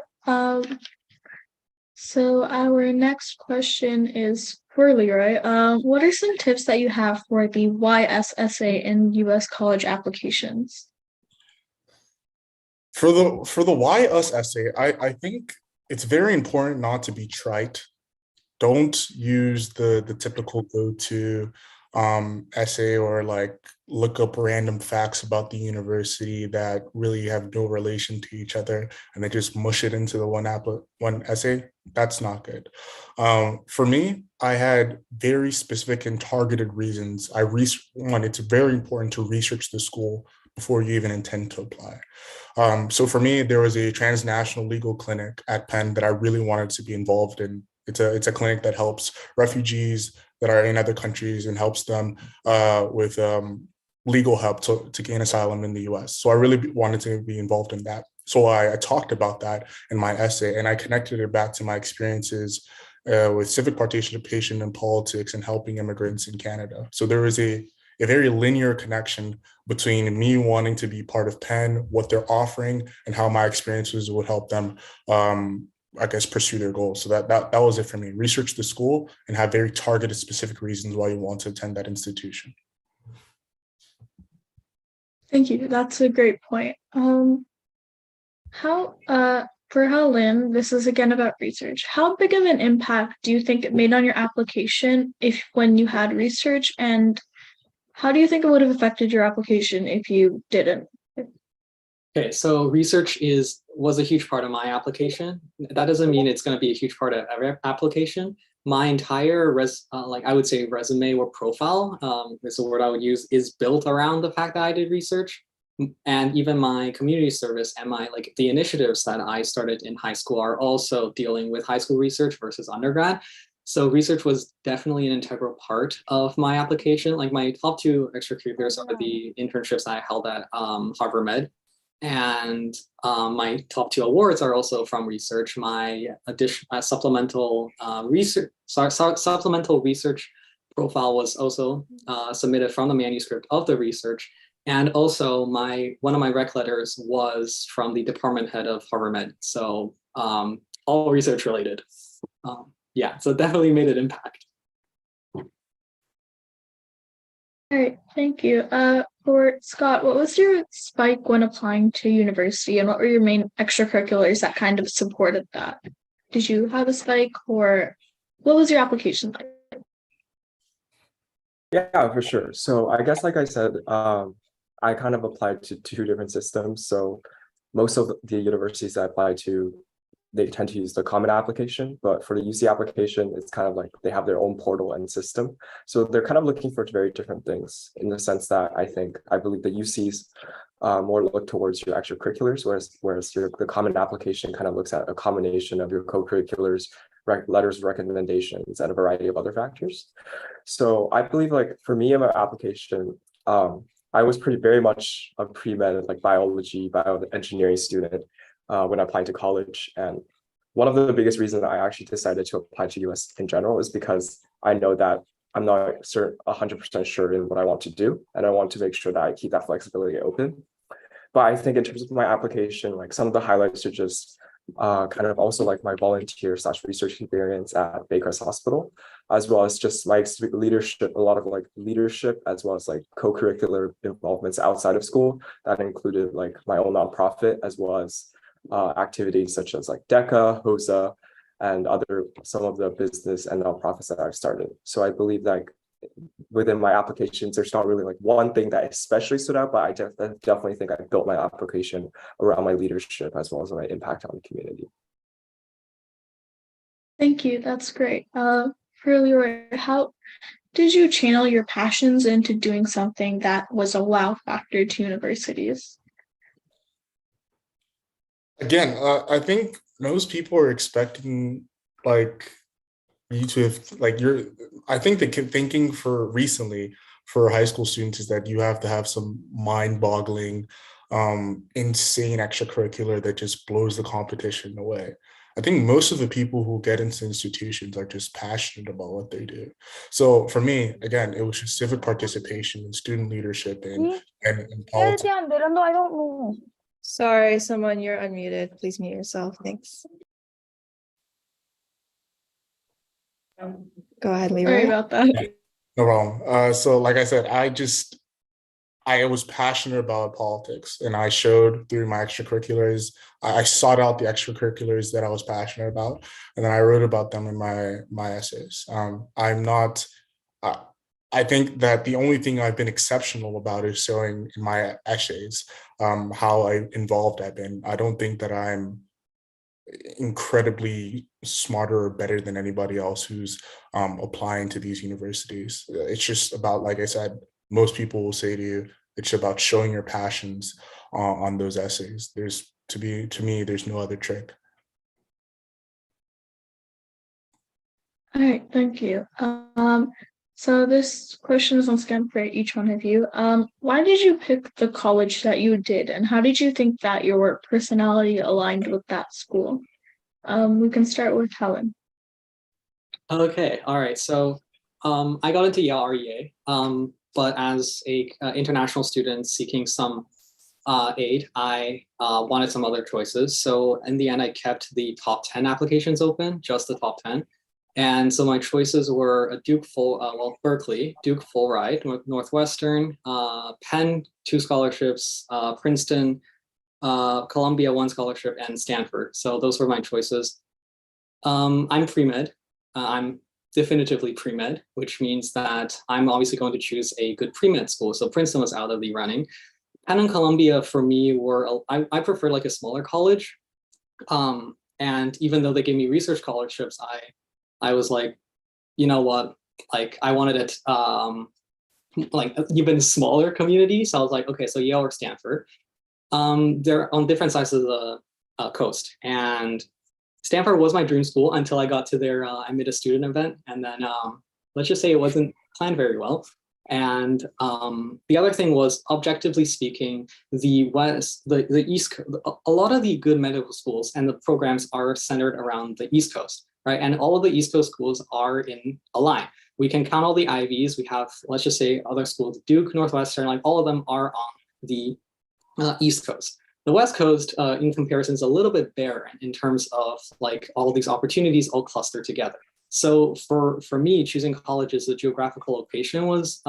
So our next question is for Leroy. What are some tips that you have for the YSSA in U.S. college applications? For the why us essay, I think it's very important not to be trite. Don't use the typical go-to essay, or like look up random facts about the university that really have no relation to each other, and then just mush it into the one essay. That's not good. For me, I had very specific and targeted reasons. One, it's very important to research the school before you even intend to apply. So for me, there was a transnational legal clinic at Penn that I really wanted to be involved in. It's a clinic that helps refugees that are in other countries and helps them with legal help to gain asylum in the US. So I really wanted to be involved in that. So I talked about that in my essay, and I connected it back to my experiences with civic participation in politics and helping immigrants in Canada. So there was a very linear connection between me wanting to be part of Penn, what they're offering, and how my experiences would help them, I guess, pursue their goals. So that was it for me. Research the school and have very targeted, specific reasons why you want to attend that institution. Thank you. That's a great point. For Helen, this is again about research. How big of an impact do you think it made on your application when you had research, and how do you think it would have affected your application if you didn't? Okay, so research was a huge part of my application. That doesn't mean it's going to be a huge part of every application. My entire I would say resume or profile, is the word I would use, is built around the fact that I did research. And even my community service and the initiatives that I started in high school are also dealing with high school research versus undergrad. So research was definitely an integral part of my application. Like my top 2 extracurriculars are the internships that I held at Harvard Med. And my top 2 awards are also from research. My supplemental research profile was also submitted from the manuscript of the research. And also one of my rec letters was from the department head of Harvard Med. So all research related. Yeah, so it definitely made an impact. All right, thank you. For Scott, what was your spike when applying to university, and what were your main extracurriculars that kind of supported that? Did you have a spike, or what was your application like? Yeah, for sure. So I guess, like I said, I kind of applied to two different systems. So most of the universities I applied to, they tend to use the common application, but for the UC application, it's kind of like they have their own portal and system. So they're kind of looking for very different things in the sense that I believe the UCs more look towards your extracurriculars, whereas the common application kind of looks at a combination of your co-curriculars, letters of recommendations, and a variety of other factors. So I believe, like, for me in my application, I was very much a pre-med, like biology, bioengineering student when applying to college. And one of the biggest reasons I actually decided to apply to US in general is because I know that I'm not 100% sure in what I want to do, and I want to make sure that I keep that flexibility open. But I think in terms of my application, like some of the highlights are just kind of also like my volunteer/research experience at Baker's Hospital, as well as just my leadership, a lot of like leadership, as well as like co-curricular involvements outside of school that included like my own nonprofit, as well as activities such as like DECA, HOSA, and some of the business and nonprofits that I've started. So I believe like within my applications, there's not really like one thing that especially stood out, but I definitely think I built my application around my leadership as well as my impact on the community. Thank you. That's great. For Leroy, how did you channel your passions into doing something that was a wow factor to universities? Again, I think most people are expecting like you to have like I think the thinking for recently for high school students is that you have to have some mind-boggling, insane extracurricular that just blows the competition away. I think most of the people who get into institutions are just passionate about what they do. So for me, again, it was just civic participation and student leadership and politics. I don't know. Sorry, someone, you're unmuted. Please mute yourself. Thanks. Go ahead, Sorry Leroy. about that. No problem. So like I said, I was passionate about politics, and I showed through my extracurriculars. I sought out the extracurriculars that I was passionate about, and then I wrote about them in my essays. I'm not. I think that the only thing I've been exceptional about is showing in my essays how involved I've been. I don't think that I'm incredibly smarter or better than anybody else who's applying to these universities. It's just about, like I said, most people will say to you, it's about showing your passions on those essays. To me, there's no other trick. All right, thank you. So this question is once again for each one of you. Why did you pick the college that you did, and how did you think that your personality aligned with that school? We can start with Helen. Okay, all right. So I got into Yale REA, but as a international student seeking some aid, I wanted some other choices. So in the end, I kept the top 10 applications open, just the top 10. And so my choices were a Berkeley, Duke full ride, Northwestern, Penn, 2 scholarships, Princeton, Columbia, 1 scholarship, and Stanford. So those were my choices. I'm pre-med. I'm definitively pre-med, which means that I'm obviously going to choose a good pre-med school. So Princeton was out of the running. Penn and Columbia for me were, I prefer like a smaller college. And even though they gave me research scholarships, I was like, you know what, like I wanted it like even smaller community. So I was like, okay, so Yale or Stanford. They're on different sides of the coast. And Stanford was my dream school until I got to their, I made a student event, and then let's just say it wasn't planned very well. And the other thing was, objectively speaking, the East, a lot of the good medical schools and the programs are centered around the East Coast, right? And all of the East Coast schools are in a line. We can count all the Ivies. We have, let's just say, other schools, Duke, Northwestern, like all of them are on the East Coast. The West Coast, in comparison, is a little bit barren in terms of like all these opportunities all clustered together. So for me, choosing colleges, the geographical location was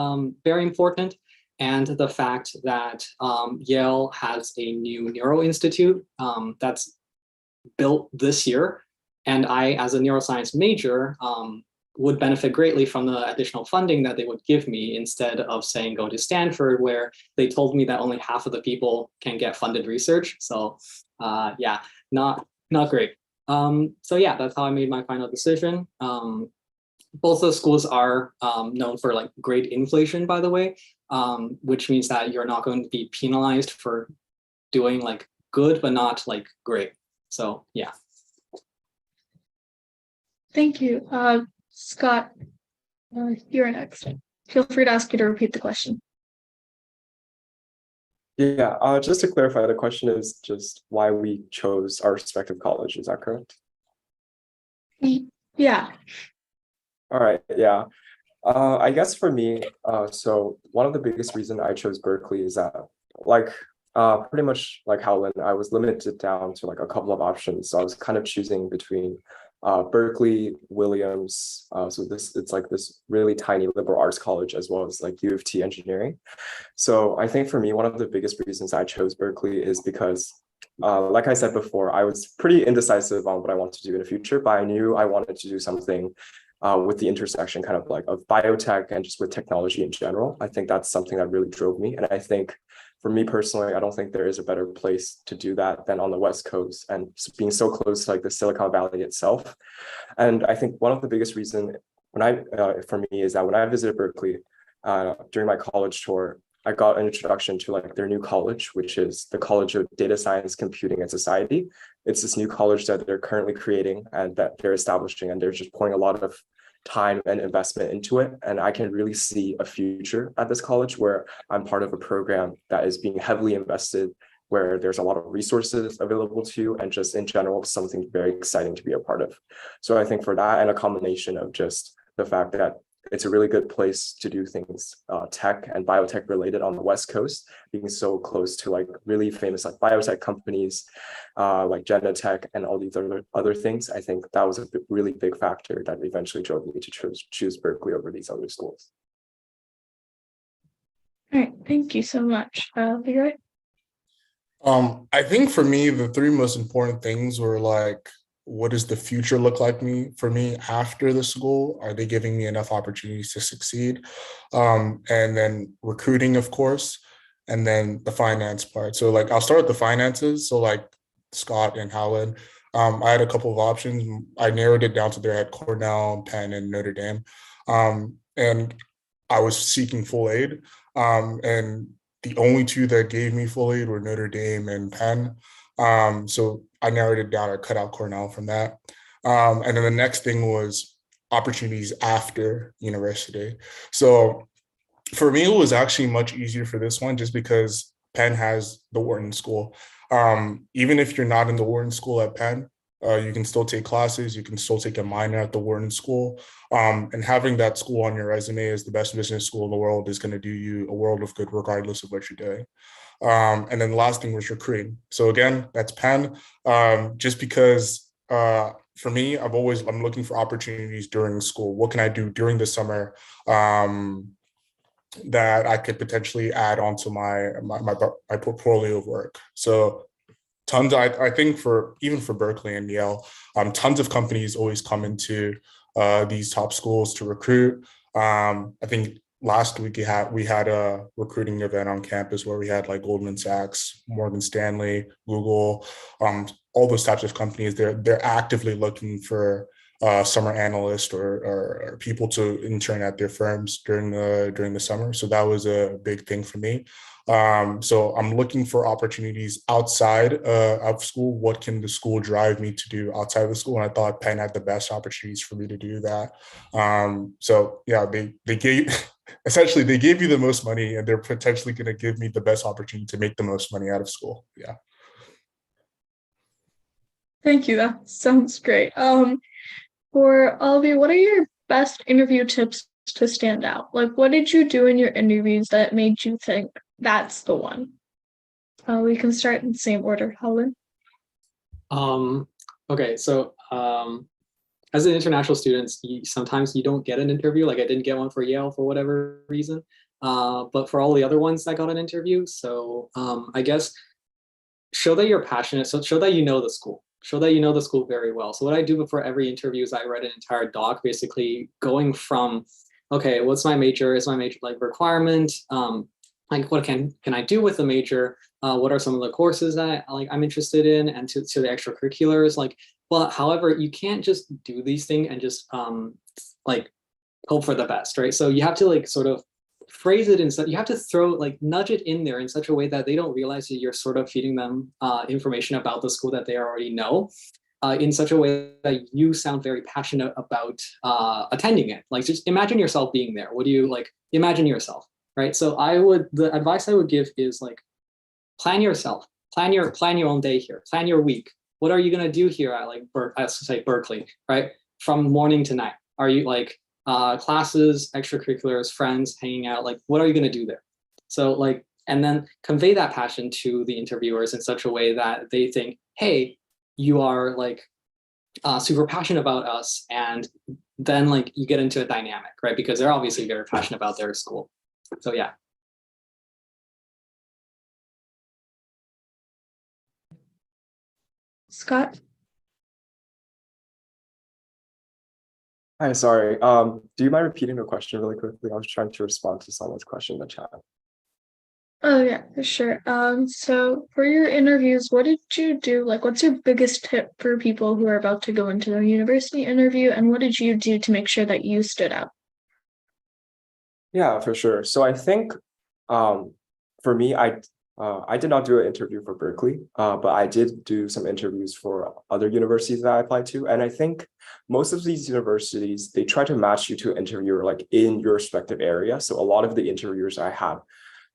very important. And the fact that Yale has a new Neuro Institute that's built this year. And I, as a neuroscience major, would benefit greatly from the additional funding that they would give me instead of saying go to Stanford, where they told me that only half of the people can get funded research. So yeah, not great. So yeah, that's how I made my final decision. Both those schools are known for like grade inflation, by the way, which means that you're not going to be penalized for doing like good, but not like great. So yeah. Thank you. Scott, you're next. Feel free to ask you to repeat the question. Yeah, just to clarify, the question is just why we chose our respective college. Is that correct? Yeah. All right, yeah. I guess for me, so one of the biggest reasons I chose Berkeley is that, like, pretty much like Howlin, I was limited down to like a couple of options. So I was kind of choosing between Berkeley, Williams. So it's like this really tiny liberal arts college, as well as like U of T engineering. So I think for me, one of the biggest reasons I chose Berkeley is because, like I said before, I was pretty indecisive on what I wanted to do in the future, but I knew I wanted to do something with the intersection kind of like of biotech and just with technology in general. I think that's something that really drove me. And I think for me personally, I don't think there is a better place to do that than on the West Coast and being so close to like the Silicon Valley itself. And I think one of the biggest reason for me is that when I visited Berkeley during my college tour, I got an introduction to like their new college, which is the College of Data Science, Computing, and Society. It's this new college that they're currently creating and that they're establishing, and they're just pouring a lot of time and investment into it. And I can really see a future at this college where I'm part of a program that is being heavily invested, where there's a lot of resources available to you, and just in general, something very exciting to be a part of. So I think for that, and a combination of just the fact that it's a really good place to do things tech and biotech related on the West Coast, being so close to like really famous like biotech companies like Genentech and all these other things. I think that was a really big factor that eventually drove me to choose Berkeley over these other schools. All right. Thank you so much. Leroy? I think for me, the three most important things were like, what does the future look like for me after the school? Are they giving me enough opportunities to succeed? And then recruiting, of course, and then the finance part. So like, I'll start with the finances. So like Scott and Howland, I had a couple of options. I narrowed it down to their at Cornell, Penn, and Notre Dame. And I was seeking full aid. And the only two that gave me full aid were Notre Dame and Penn. So I narrowed it down. I cut out Cornell from that. And then the next thing was opportunities after university. So for me, it was actually much easier for this one just because Penn has the Wharton School. Even if you're not in the Wharton School at Penn, you can still take classes. You can still take a minor at the Wharton School. And having that school on your resume as the best business school in the world is going to do you a world of good regardless of what you're doing. And then the last thing was recruiting. So again, that's Penn. Just because for me, I'm looking for opportunities during school. What can I do during the summer that I could potentially add onto my portfolio of work? So tons, I think even for Berkeley and Yale, tons of companies always come into these top schools to recruit. I think last week we had a recruiting event on campus where we had like Goldman Sachs, Morgan Stanley, Google, all those types of companies. They're actively looking for summer analysts or people to intern at their firms during the summer. So that was a big thing for me. So I'm looking for opportunities outside of school. What can the school drive me to do outside of the school? And I thought Penn had the best opportunities for me to do that. So yeah, they gave essentially they gave you the most money, and they're potentially going to give me the best opportunity to make the most money out of school. Yeah. Thank you. That sounds great. For all of you, what are your best interview tips to stand out? Like, what did you do in your interviews that made you think that's the one? We can start in the same order, Helen. Okay, so as an international student, sometimes you don't get an interview. Like I didn't get one for Yale for whatever reason. But for all the other ones, I got an interview. So I guess show that you're passionate. So show that you know the school. Show that you know the school very well. So what I do before every interview is I write an entire doc, basically going from, okay, what's my major? Is my major like requirement? Like what can I do with the major? What are some of the courses that I'm interested in, and to the extracurriculars? But however, you can't just do these things and just like hope for the best, right? So you have to like sort of phrase it in such, you have to nudge it in there in such a way that they don't realize that you're sort of feeding them information about the school that they already know, in such a way that you sound very passionate about attending it. Like just imagine yourself being there. What do you like? Imagine yourself, right? So the advice I would give is like, plan yourself, plan your own day here, plan your week. What are you gonna do here at Berkeley, right? From morning to night. Are you like classes, extracurriculars, friends, hanging out? Like, what are you gonna do there? So like, and then convey that passion to the interviewers in such a way that they think, hey, you are like super passionate about us, and then like you get into a dynamic, right? Because they're obviously very passionate about their school. So yeah. Scott? Hi, sorry. Do you mind repeating the question really quickly? I was trying to respond to someone's question in the chat. Oh yeah, for sure. So for your interviews, what did you do? Like, what's your biggest tip for people who are about to go into their university interview, and what did you do to make sure that you stood out? Yeah, for sure. So I think for me, I did not do an interview for Berkeley, but I did do some interviews for other universities that I applied to. And I think most of these universities, they try to match you to an interviewer like in your respective area. So a lot of the interviewers I have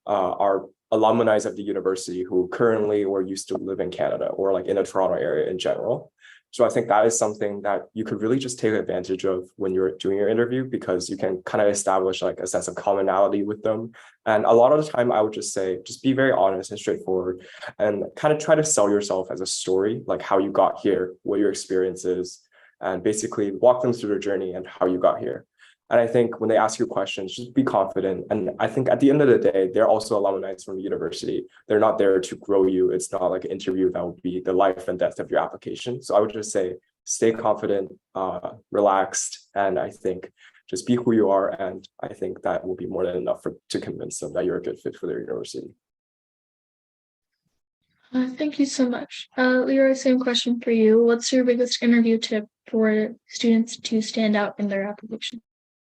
are alumni of the university who currently or used to live in Canada or like in the Toronto area in general. So I think that is something that you could really just take advantage of when you're doing your interview, because you can kind of establish like a sense of commonality with them. And a lot of the time I would just say, just be very honest and straightforward and kind of try to sell yourself as a story, like how you got here, what your experience is, and basically walk them through their journey and how you got here. And I think when they ask you questions, just be confident. And I think at the end of the day, they're also alumni from the university. They're not there to grow you. It's not like an interview that would be the life and death of your application. So I would just say, stay confident, relaxed, and I think just be who you are. And I think that will be more than enough to convince them that you're a good fit for their university. Thank you so much. Leroy, same question for you. What's your biggest interview tip for students to stand out in their application?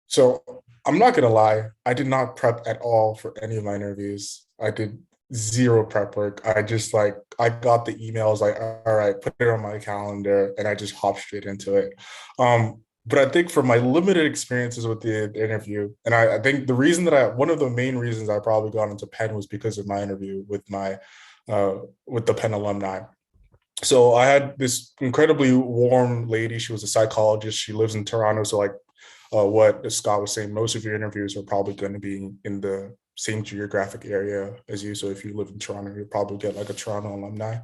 So I'm not gonna lie, I did not prep at all for any of my interviews. I did zero prep work. I just I got the emails, like, all right, put it on my calendar, and I just hopped straight into it. But I think for my limited experiences with the interview, and I think the reason that one of the main reasons I probably got into Penn was because of my interview with the Penn alumni. So I had this incredibly warm lady. She was a psychologist. She lives in Toronto. So what Scott was saying, most of your interviews are probably going to be in the same geographic area as you. So if you live in Toronto, you'll probably get like a Toronto alumni.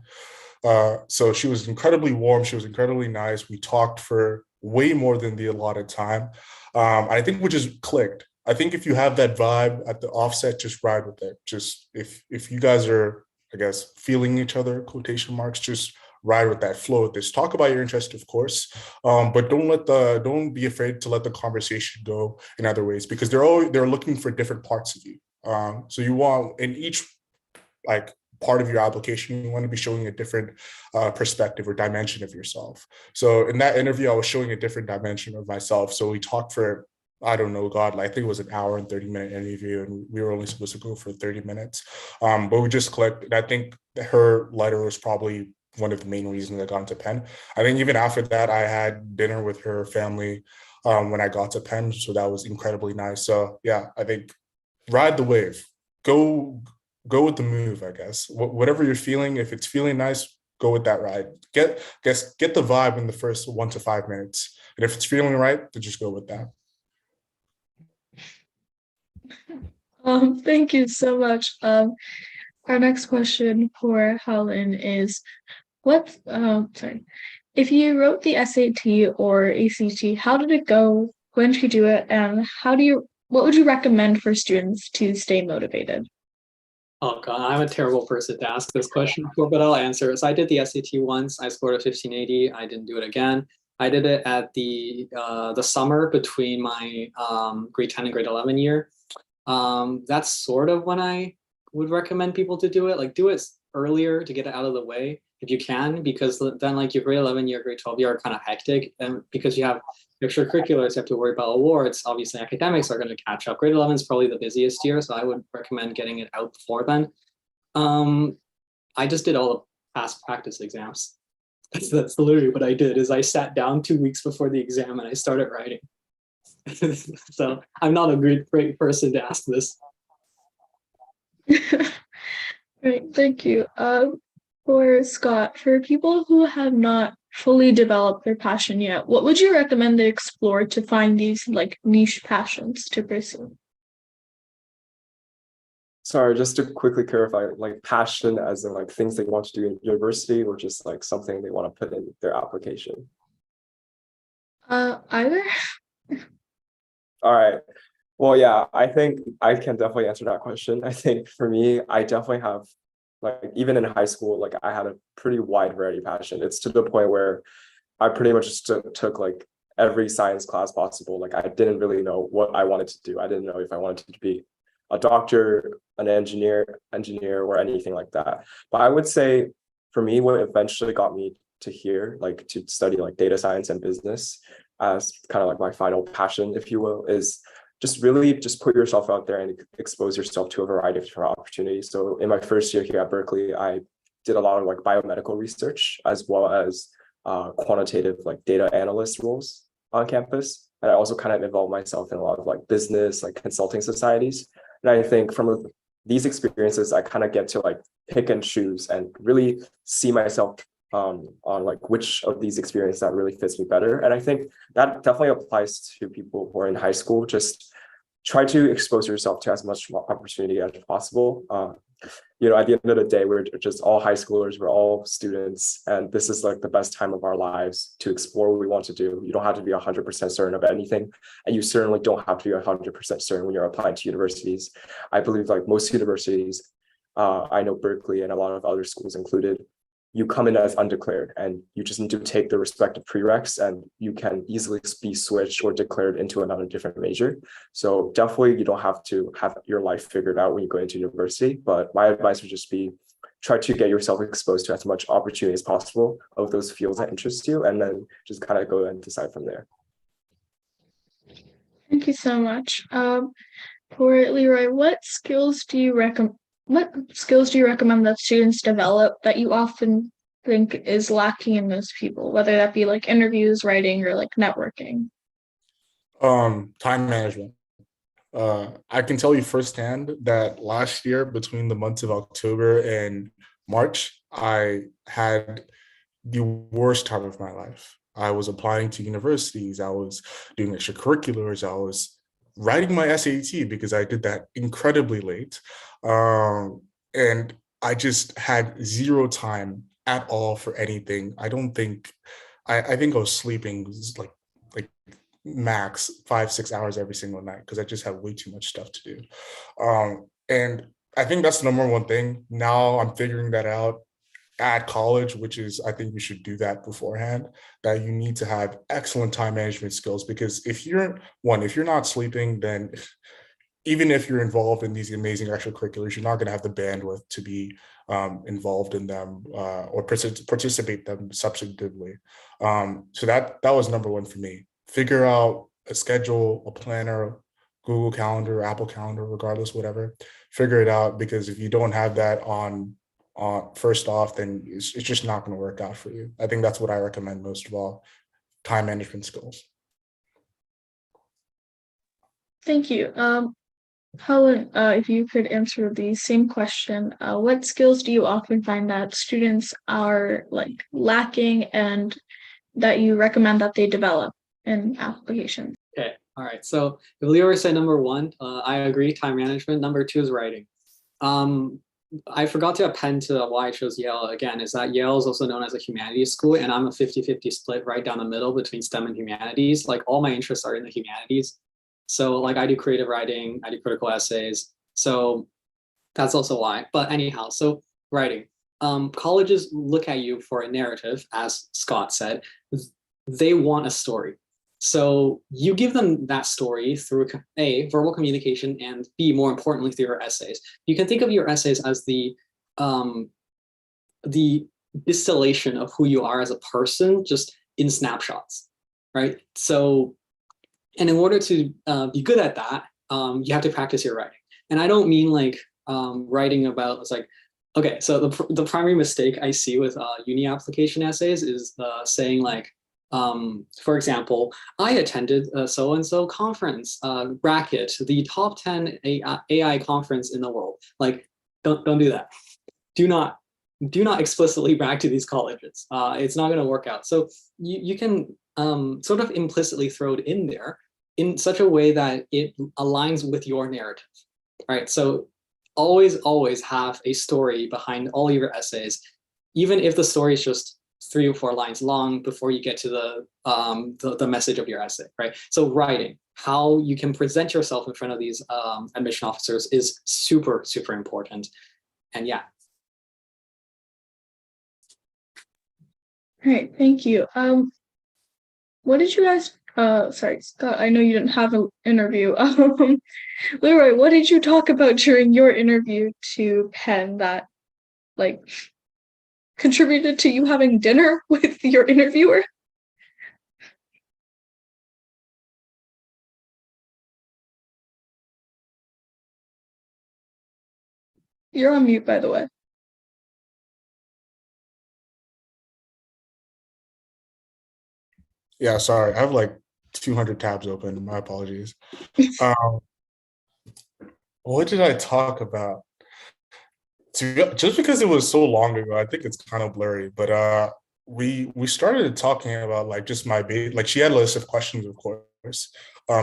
So she was incredibly warm. She was incredibly nice. We talked for way more than the allotted time. I think we just clicked. I think if you have that vibe at the offset, just ride with it. Just if you guys are, I guess, feeling each other, quotation marks, just ride with that, flow with this. Talk about your interest, of course, but don't be afraid to let the conversation go in other ways, because they're looking for different parts of you. So you want in each part of your application, you want to be showing a different perspective or dimension of yourself. So in that interview, I was showing a different dimension of myself. So we talked for, I don't know, God, I think it was an hour and 30-minute interview, and we were only supposed to go for 30 minutes. But we just clicked. And I think her letter was probably one of the main reasons I got into Penn. I think even after that, I had dinner with her family when I got to Penn. So that was incredibly nice. So yeah, I think ride the wave. Go with the move, I guess. Whatever you're feeling, if it's feeling nice, go with that ride. Get the vibe in the first 1 to 5 minutes. And if it's feeling right, then just go with that. Thank you so much. Our next question for Helen is, if you wrote the SAT or ACT, how did it go? When did you do it? And what would you recommend for students to stay motivated? Oh God, I'm a terrible person to ask this question for, but I'll answer. So I did the SAT once. I scored a 1580. I didn't do it again. I did it at the summer between my grade 10 and grade 11 year. That's sort of when I would recommend people to do it. Like do it earlier to get it out of the way if you can, because then like your grade 11 year, grade 12 year are kind of hectic, and because you have extracurriculars, you have to worry about awards. Obviously, academics are going to catch up. Grade 11 is probably the busiest year, so I would recommend getting it out before then. I just did all the past practice exams. That's literally what I did. Is I sat down 2 weeks before the exam and I started writing. So I'm not a great person to ask this. Right, thank you. For Scott, for people who have not fully developed their passion yet, what would you recommend they explore to find these like niche passions to pursue? Sorry, just to quickly clarify, like passion as in like things they want to do in university or just like something they want to put in their application? Either. All right. Well, yeah, I think I can definitely answer that question. I think for me, I definitely have, like, even in high school, like I had a pretty wide variety of passion. It's to the point where I pretty much just took like every science class possible. Like I didn't really know what I wanted to do. I didn't know if I wanted to be a doctor, an engineer, or anything like that. But I would say for me, what eventually got me to here, like to study like data science and business as kind of like my final passion, if you will, is just really just put yourself out there and expose yourself to a variety of different opportunities. So in my first year here at Berkeley, I did a lot of like biomedical research as well as quantitative like data analyst roles on campus. And I also kind of involved myself in a lot of like business, like consulting societies. And I think from these experiences, I kind of get to like pick and choose and really see myself on like which of these experiences that really fits me better. And I think that definitely applies to people who are in high school. Just try to expose yourself to as much opportunity as possible. At the end of the day, we're just all high schoolers, we're all students, and this is like the best time of our lives to explore what we want to do. You don't have to be 100% certain of anything, and you certainly don't have to be 100% certain when you're applying to universities. I believe like most universities, I know Berkeley and a lot of other schools included, you come in as undeclared and you just need to take the respective prereqs and you can easily be switched or declared into another different major. So definitely you don't have to have your life figured out when you go into university, but my advice would just be try to get yourself exposed to as much opportunity as possible of those fields that interest you, and then just kind of go and decide from there. Thank you so much. For Leroy, what skills do you recommend that students develop that you often think is lacking in most people, whether that be like interviews, writing, or like networking? Time management. I can tell you firsthand that last year, between the months of October and March, I had the worst time of my life. I was applying to universities, I was doing extracurriculars, I was writing my SAT because I did that incredibly late. And I just had zero time at all for anything. I think I was sleeping like max 5-6 hours every single night because I just had way too much stuff to do. And I think that's the number one thing. Now I'm figuring that out at college, which is, I think you should do that beforehand, that you need to have excellent time management skills, because if you're not sleeping, then even if you're involved in these amazing extracurriculars, you're not going to have the bandwidth to be involved in them or participate them substantively. So that was number one for me. Figure out a schedule, a planner, Google Calendar, Apple Calendar, regardless, whatever. Figure it out, because if you don't have that on first off, then it's just not going to work out for you. I think that's what I recommend most of all, time management skills. Thank you. Helen, if you could answer the same question, what skills do you often find that students are like lacking and that you recommend that they develop in applications? Okay, all right. So if Leroy said number one, I agree, time management. Number two is writing. I forgot to append to why I chose Yale again, is that Yale is also known as a humanities school, and I'm a 50-50 split right down the middle between STEM and humanities. Like all my interests are in the humanities. So like I do creative writing, I do critical essays. So that's also why. But anyhow, so writing. Colleges look at you for a narrative, as Scott said. They want a story. So you give them that story through A, verbal communication, and B, more importantly, through your essays. You can think of your essays as the distillation of who you are as a person, just in snapshots, right? So, and in order to be good at that, you have to practice your writing. And I don't mean like writing about, it's like, okay, so the primary mistake I see with uni application essays is saying like, for example, I attended a so-and-so conference, bracket, the top 10 AI conference in the world. Like, don't do that. Do not explicitly brag to these colleges. It's not going to work out. So you can sort of implicitly throw it in there in such a way that it aligns with your narrative, right? So always have a story behind all your essays, even if the story is just 3 or 4 lines long before you get to the message of your essay, right? So writing, how you can present yourself in front of these admission officers is super important. And yeah. All right, thank you. What did you guys? Sorry, Scott. I know you didn't have an interview. Leroy, what did you talk about during your interview to Penn that, like, contributed to you having dinner with your interviewer? You're on mute, by the way. Yeah, sorry. I have like 200 tabs open. My apologies. What did I talk about? Just because it was so long ago, I think it's kind of blurry. But we started talking about like just my like she had a list of questions, of course.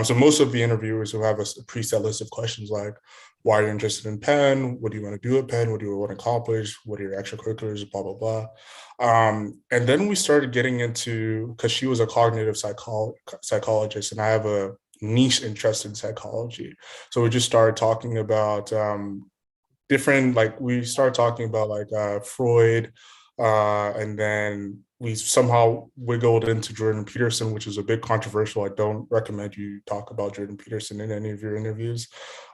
So most of the interviewers will have a preset list of questions like, why are you interested in Penn? What do you want to do at Penn? What do you want to accomplish? What are your extracurriculars? Blah, blah, blah. And then we started getting into, because she was a cognitive psychologist and I have a niche interest in psychology. So we just started talking about different, like we started talking about like Freud, and then we somehow wiggled into Jordan Peterson, which is a bit controversial. I don't recommend you talk about Jordan Peterson in any of your interviews.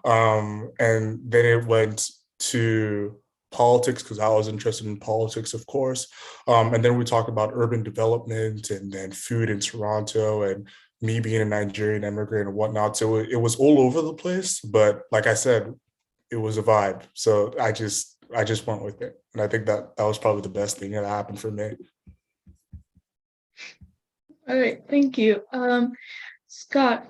And then it went to politics because I was interested in politics, of course. And then we talked about urban development and then food in Toronto and me being a Nigerian immigrant and whatnot. So it was all over the place. But like I said, it was a vibe. So I just went with it. And I think that was probably the best thing that happened for me. All right, thank you. Scott,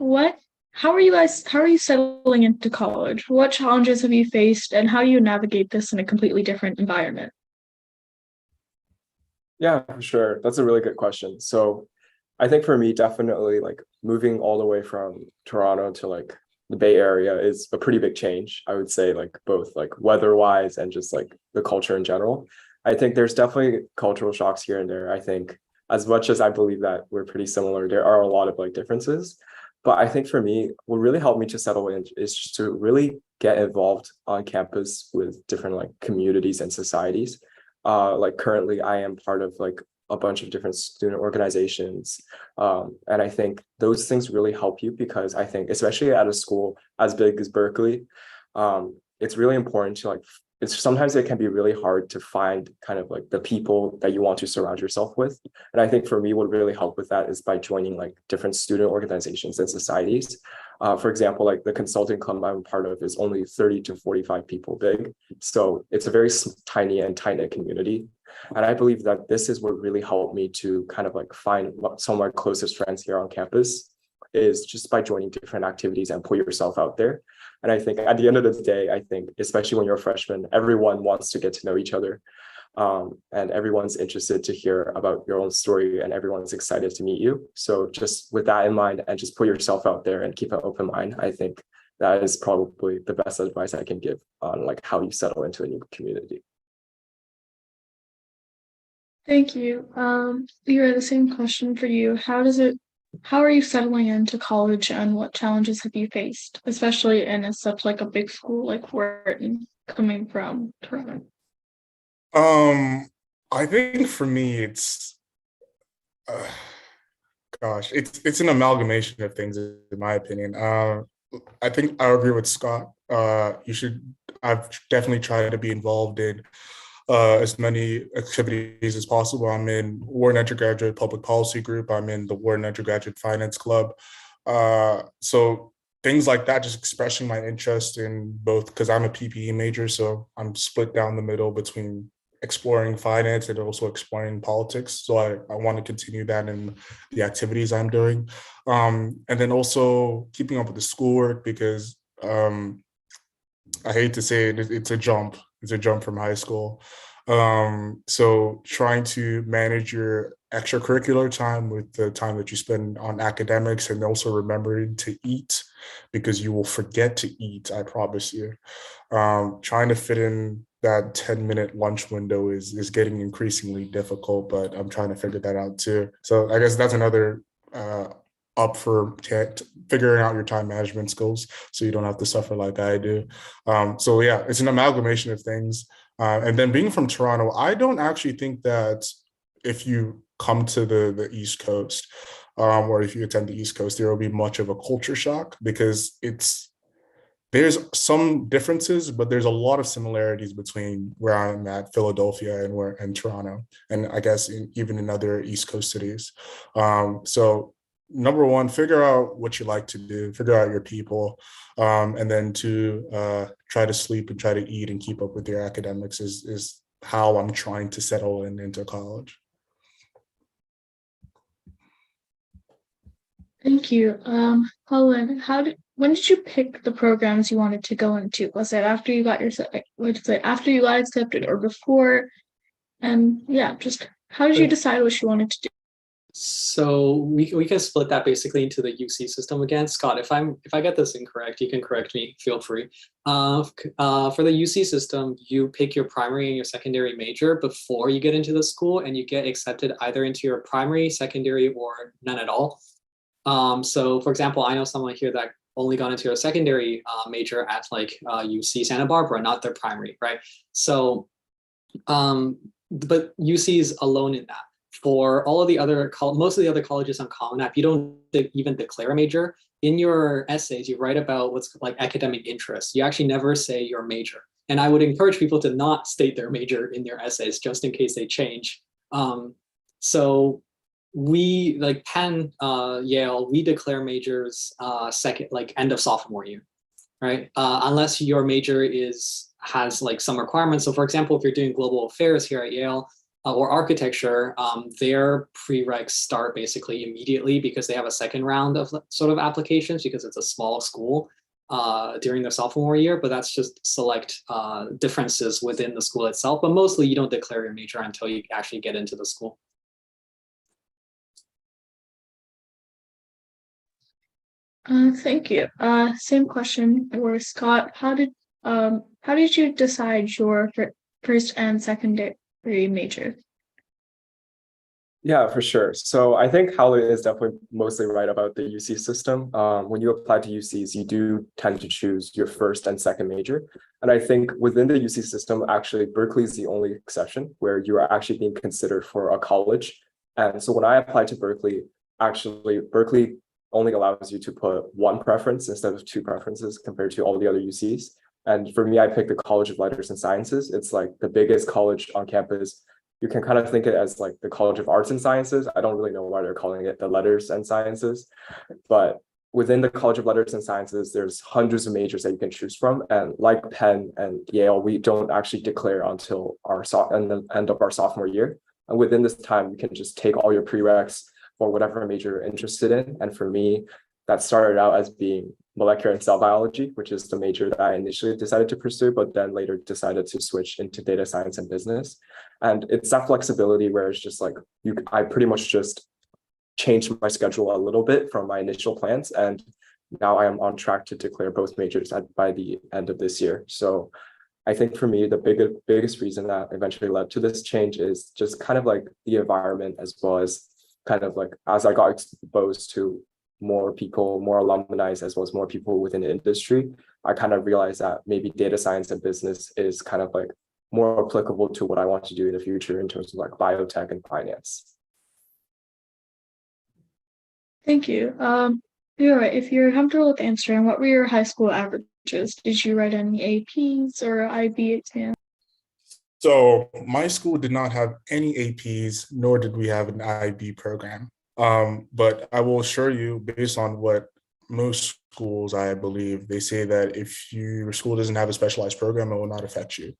how are you settling into college? What challenges have you faced and how do you navigate this in a completely different environment? Yeah, for sure. That's a really good question. So I think for me, definitely like moving all the way from Toronto to like the Bay Area is a pretty big change. I would say like both like weather-wise and just like the culture in general. I think there's definitely cultural shocks here and there. I think as much as I believe that we're pretty similar, there are a lot of like differences. But I think for me, what really helped me to settle in is just to really get involved on campus with different like communities and societies. Like currently I am part of like a bunch of different student organizations. And I think those things really help you because I think, especially at a school as big as Berkeley, it's really important to like, sometimes it can be really hard to find kind of like the people that you want to surround yourself with. And I think for me, what really helped with that is by joining like different student organizations and societies. For example, like the consulting club I'm part of is only 30 to 45 people big. So it's a very tiny and tight-knit community. And I believe that this is what really helped me to kind of like find some of my closest friends here on campus is just by joining different activities and put yourself out there. And I think at the end of the day, I think, especially when you're a freshman, everyone wants to get to know each other. And everyone's interested to hear about your own story and everyone's excited to meet you. So just with that in mind and just put yourself out there and keep an open mind, I think that is probably the best advice I can give on like how you settle into a new community. Thank you. Leora, the same question for you. How are you settling into college and what challenges have you faced, especially in such like a big school like Wharton coming from Toronto? I think for me, uh, it's an amalgamation of things, in my opinion. I think I agree with Scott. I've definitely tried to be involved in as many activities as possible. I'm in Wharton Undergraduate Public Policy Group. I'm in the Wharton Undergraduate Finance Club. So things like that, just expressing my interest in both, because I'm a PPE major, so I'm split down the middle between exploring finance and also exploring politics. So I want to continue that in the activities I'm doing. And then also keeping up with the schoolwork, because I hate to say it, it's a jump. It's a jump from high school. So trying to manage your extracurricular time with the time that you spend on academics, and also remembering to eat, because you will forget to eat, I promise you. Trying to fit in that 10-minute lunch window is getting increasingly difficult, but I'm trying to figure that out too. So I guess that's another up for figuring out your time management skills, so you don't have to suffer like I do. So yeah, it's an amalgamation of things. And then being from Toronto, I don't actually think that if you come to the East Coast, or if you attend the East Coast, there will be much of a culture shock, because there's some differences, but there's a lot of similarities between where I'm at, Philadelphia, and Toronto, and I guess even in other East Coast cities. So number one, figure out what you like to do, figure out your people, and then to try to sleep and try to eat and keep up with your academics is how I'm trying to settle into college. Thank you. Colin, when did you pick the programs you wanted to go into? Was it after you got after you got accepted or before? And yeah, just how did you decide what you wanted to do? So we can split that basically into the UC system again. Scott, if I get this incorrect, you can correct me. Feel free. For the UC system, you pick your primary and your secondary major before you get into the school, and you get accepted either into your primary, secondary, or none at all. So for example, I know someone here that only got into a secondary major at like UC Santa Barbara, not their primary, right? So, but UC is alone in that. For all of the other, most of the other colleges on Common App, you don't even declare a major. In your essays, you write about what's like academic interests. You actually never say your major. And I would encourage people to not state their major in their essays, just in case they change. So we, like Penn, Yale, we declare majors second, like end of sophomore year, right? Unless your major has like some requirements. So for example, if you're doing global affairs here at Yale, or architecture, their prereqs start basically immediately, because they have a second round of sort of applications, because it's a small school during their sophomore year, but that's just select differences within the school itself. But mostly you don't declare your major until you actually get into the school. Thank you. Same question for Scott. How did you decide your first and secondary major? Yeah, for sure. So I think Howley is definitely mostly right about the UC system. When you apply to UCs, you do tend to choose your first and second major. And I think within the UC system, actually, Berkeley is the only exception where you are actually being considered for a college. And so when I applied to Berkeley, actually, Berkeley only allows you to put one preference instead of two preferences compared to all the other UCs. And for me, I picked the College of Letters and Sciences. It's like the biggest college on campus. You can kind of think it as like the College of Arts and Sciences. I don't really know why they're calling it the Letters and Sciences, but within the College of Letters and Sciences, there's hundreds of majors that you can choose from. And like Penn and Yale, we don't actually declare until the end of our sophomore year. And within this time, you can just take all your prereqs for whatever major you're interested in. And for me, that started out as being molecular and cell biology, which is the major that I initially decided to pursue, but then later decided to switch into data science and business. And it's that flexibility where it's just like, I pretty much just changed my schedule a little bit from my initial plans. And now I am on track to declare both majors by the end of this year. So I think for me, the biggest reason that eventually led to this change is just kind of like the environment, as well as kind of like as I got exposed to more people, more alumni, as well as more people within the industry, I kind of realized that maybe data science and business is kind of like more applicable to what I want to do in the future in terms of like biotech and finance. Thank you. You're right. If you're comfortable with answering, what were your high school averages? Did you write any APs or IB exams? So my school did not have any APs, nor did we have an IB program. But I will assure you, based on what most schools, I believe, they say that if your school doesn't have a specialized program, it will not affect you.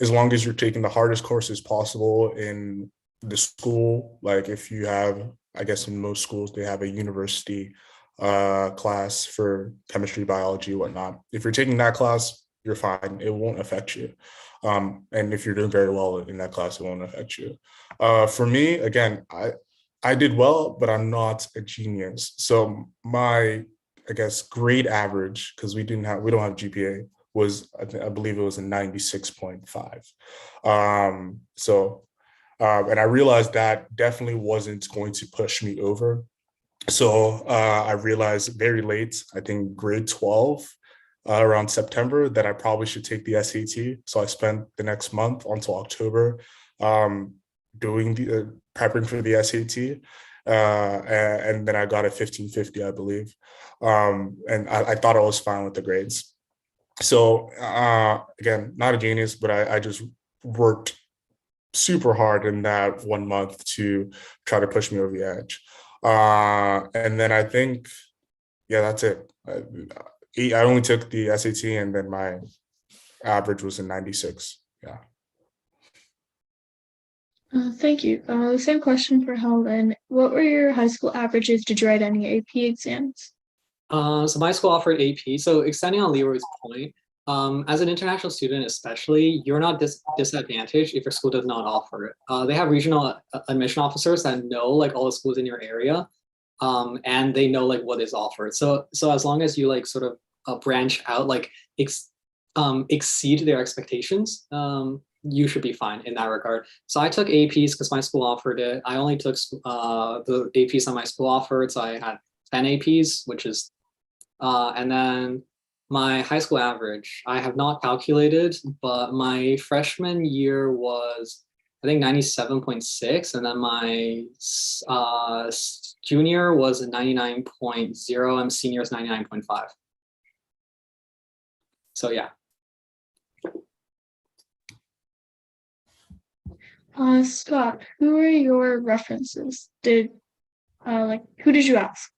As long as you're taking the hardest courses possible in the school, like if you have, I guess in most schools, they have a university class for chemistry, biology, whatnot. If you're taking that class, you're fine. It won't affect you. And if you're doing very well in that class, it won't affect you. For me, again, I did well, but I'm not a genius. So my, I guess, grade average, because we don't have GPA, was I believe it was a 96.5. And I realized that definitely wasn't going to push me over. So I realized very late, I think grade 12, around September, that I probably should take the SAT. So I spent the next month until October doing the prepping for the SAT. And then I got a 1550, I believe. And I thought I was fine with the grades. So again, not a genius, but I just worked super hard in that 1 month to try to push me over the edge. And then I think, yeah, that's it. I only took the SAT, and then my average was a 96. Yeah. Thank you. The same question for Helen. What were your high school averages? Did you write any AP exams? So my school offered AP. So extending on Leroy's point, as an international student, especially, you're not disadvantaged if your school does not offer it. They have regional admission officers that know like all the schools in your area, and they know like what is offered. So as long as you like sort of branch out, like exceed their expectations, you should be fine in that regard. So I took APs because my school offered it. I only took the APs that my school offered. So I had 10 APs, which is, and then my high school average, I have not calculated, but my freshman year was, I think 97.6. And then my junior was 99.0 and senior is 99.5. So yeah. Scott, who are your references? Who did you ask?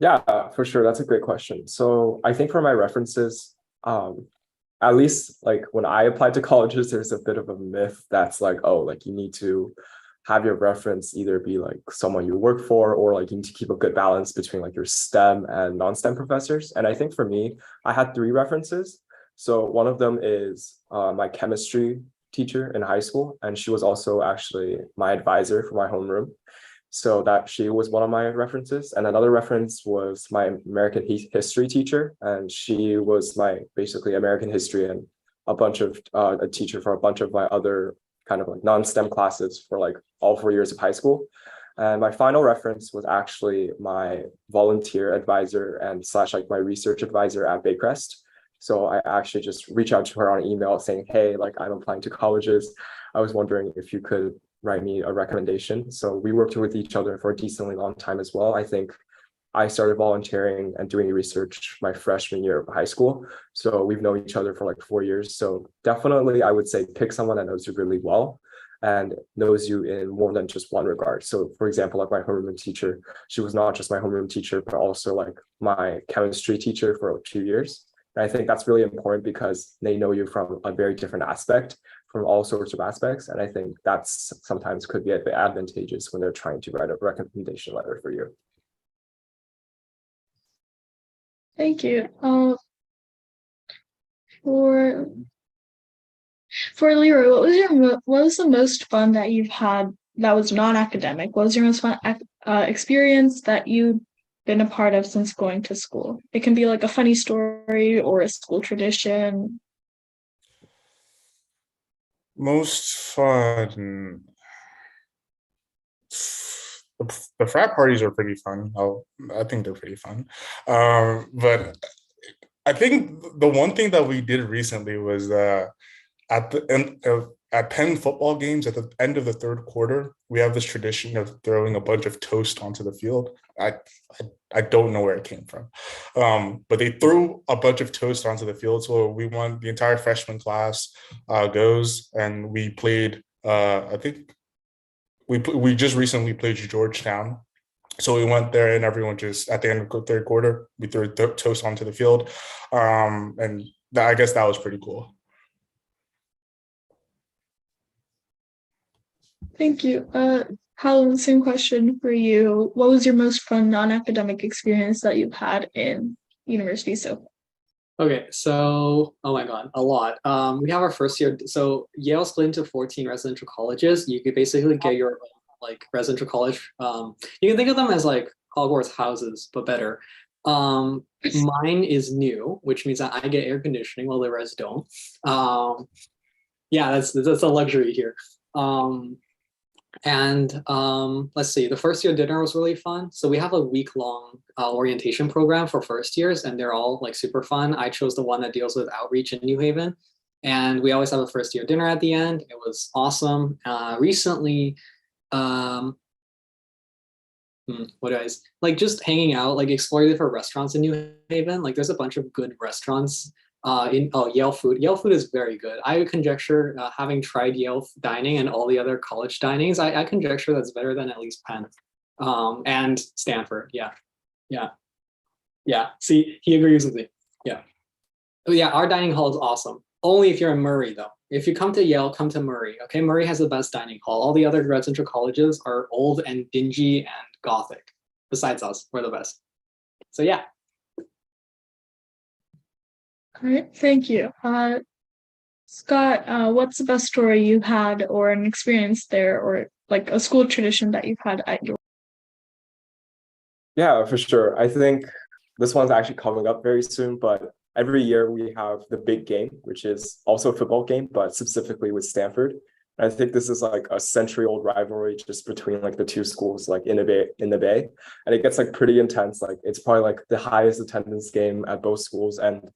Yeah, for sure. That's a great question. So I think for my references, at least like when I applied to colleges, there's a bit of a myth that's like, oh, like you need to have your reference either be like someone you work for, or like you need to keep a good balance between like your STEM and non-STEM professors. And I think for me, I had 3 references. So one of them is my chemistry teacher in high school, and she was also actually my advisor for my homeroom. So that she was one of my references. And another reference was my American history teacher. And she was my basically American history and a bunch of a teacher for a bunch of my other kind of like non-STEM classes for like all 4 years of high school. And my final reference was actually my volunteer advisor and / like my research advisor at Baycrest. So I actually just reached out to her on email saying, hey, like I'm applying to colleges. I was wondering if you could write me a recommendation. So we worked with each other for a decently long time as well. I think I started volunteering and doing research my freshman year of high school. So we've known each other for like 4 years. So definitely I would say pick someone that knows you really well and knows you in more than just one regard. So for example, like my homeroom teacher, she was not just my homeroom teacher, but also like my chemistry teacher for 2 years. And I think that's really important because they know you from a very different aspect, from all sorts of aspects. And I think that's sometimes could be a bit advantageous when they're trying to write a recommendation letter for you. Thank you. For Leroy, what was the most fun that you've had that was non-academic? What was your most fun experience that you been a part of since going to school? It can be like a funny story or a school tradition. Most fun. The frat parties are pretty fun. I think they're pretty fun. But I think the one thing that we did recently was at the end at Penn football games at the end of the third quarter, we have this tradition of throwing a bunch of toast onto the field. I don't know where it came from, but they threw a bunch of toast onto the field. So we won. The entire freshman class goes, and we played. I think we just recently played Georgetown. So we went there, and everyone just at the end of the third quarter, we threw toast onto the field, and I guess that was pretty cool. Thank you. Helen, same question for you. What was your most fun non-academic experience that you've had in university so far? Okay, so oh my god, a lot. We have our first year. So Yale split into 14 residential colleges. You could basically get your own, like residential college. You can think of them as like Hogwarts houses, but better. Mine is new, which means that I get air conditioning while the rest don't. Yeah, that's a luxury here. Let's see, the first year dinner was really fun. So we have a week-long orientation program for first years, and they're all like super fun. I chose the one that deals with outreach in New Haven, and we always have a first year dinner at the end. It was awesome. Recently, what is like just hanging out, like exploring different restaurants in New Haven. Like there's a bunch of good restaurants Yale food. Yale food is very good. I would conjecture, having tried Yale dining and all the other college dinings, I conjecture that's better than at least Penn and Stanford. Yeah. See, he agrees with me. Yeah. Oh yeah, our dining hall is awesome. Only if you're in Murray though. If you come to Yale, come to Murray. Okay, Murray has the best dining hall. All the other residential colleges are old and dingy and gothic. Besides us, we're the best. So yeah. All right, thank you. Scott, what's the best story you've had or an experience there or like a school tradition that you've had at your... Yeah, for sure. I think this one's actually coming up very soon, but every year we have the big game, which is also a football game, but specifically with Stanford. And I think this is like a century-old rivalry just between like the two schools, like in the Bay, and it gets like pretty intense. Like it's probably like the highest attendance game at both schools, and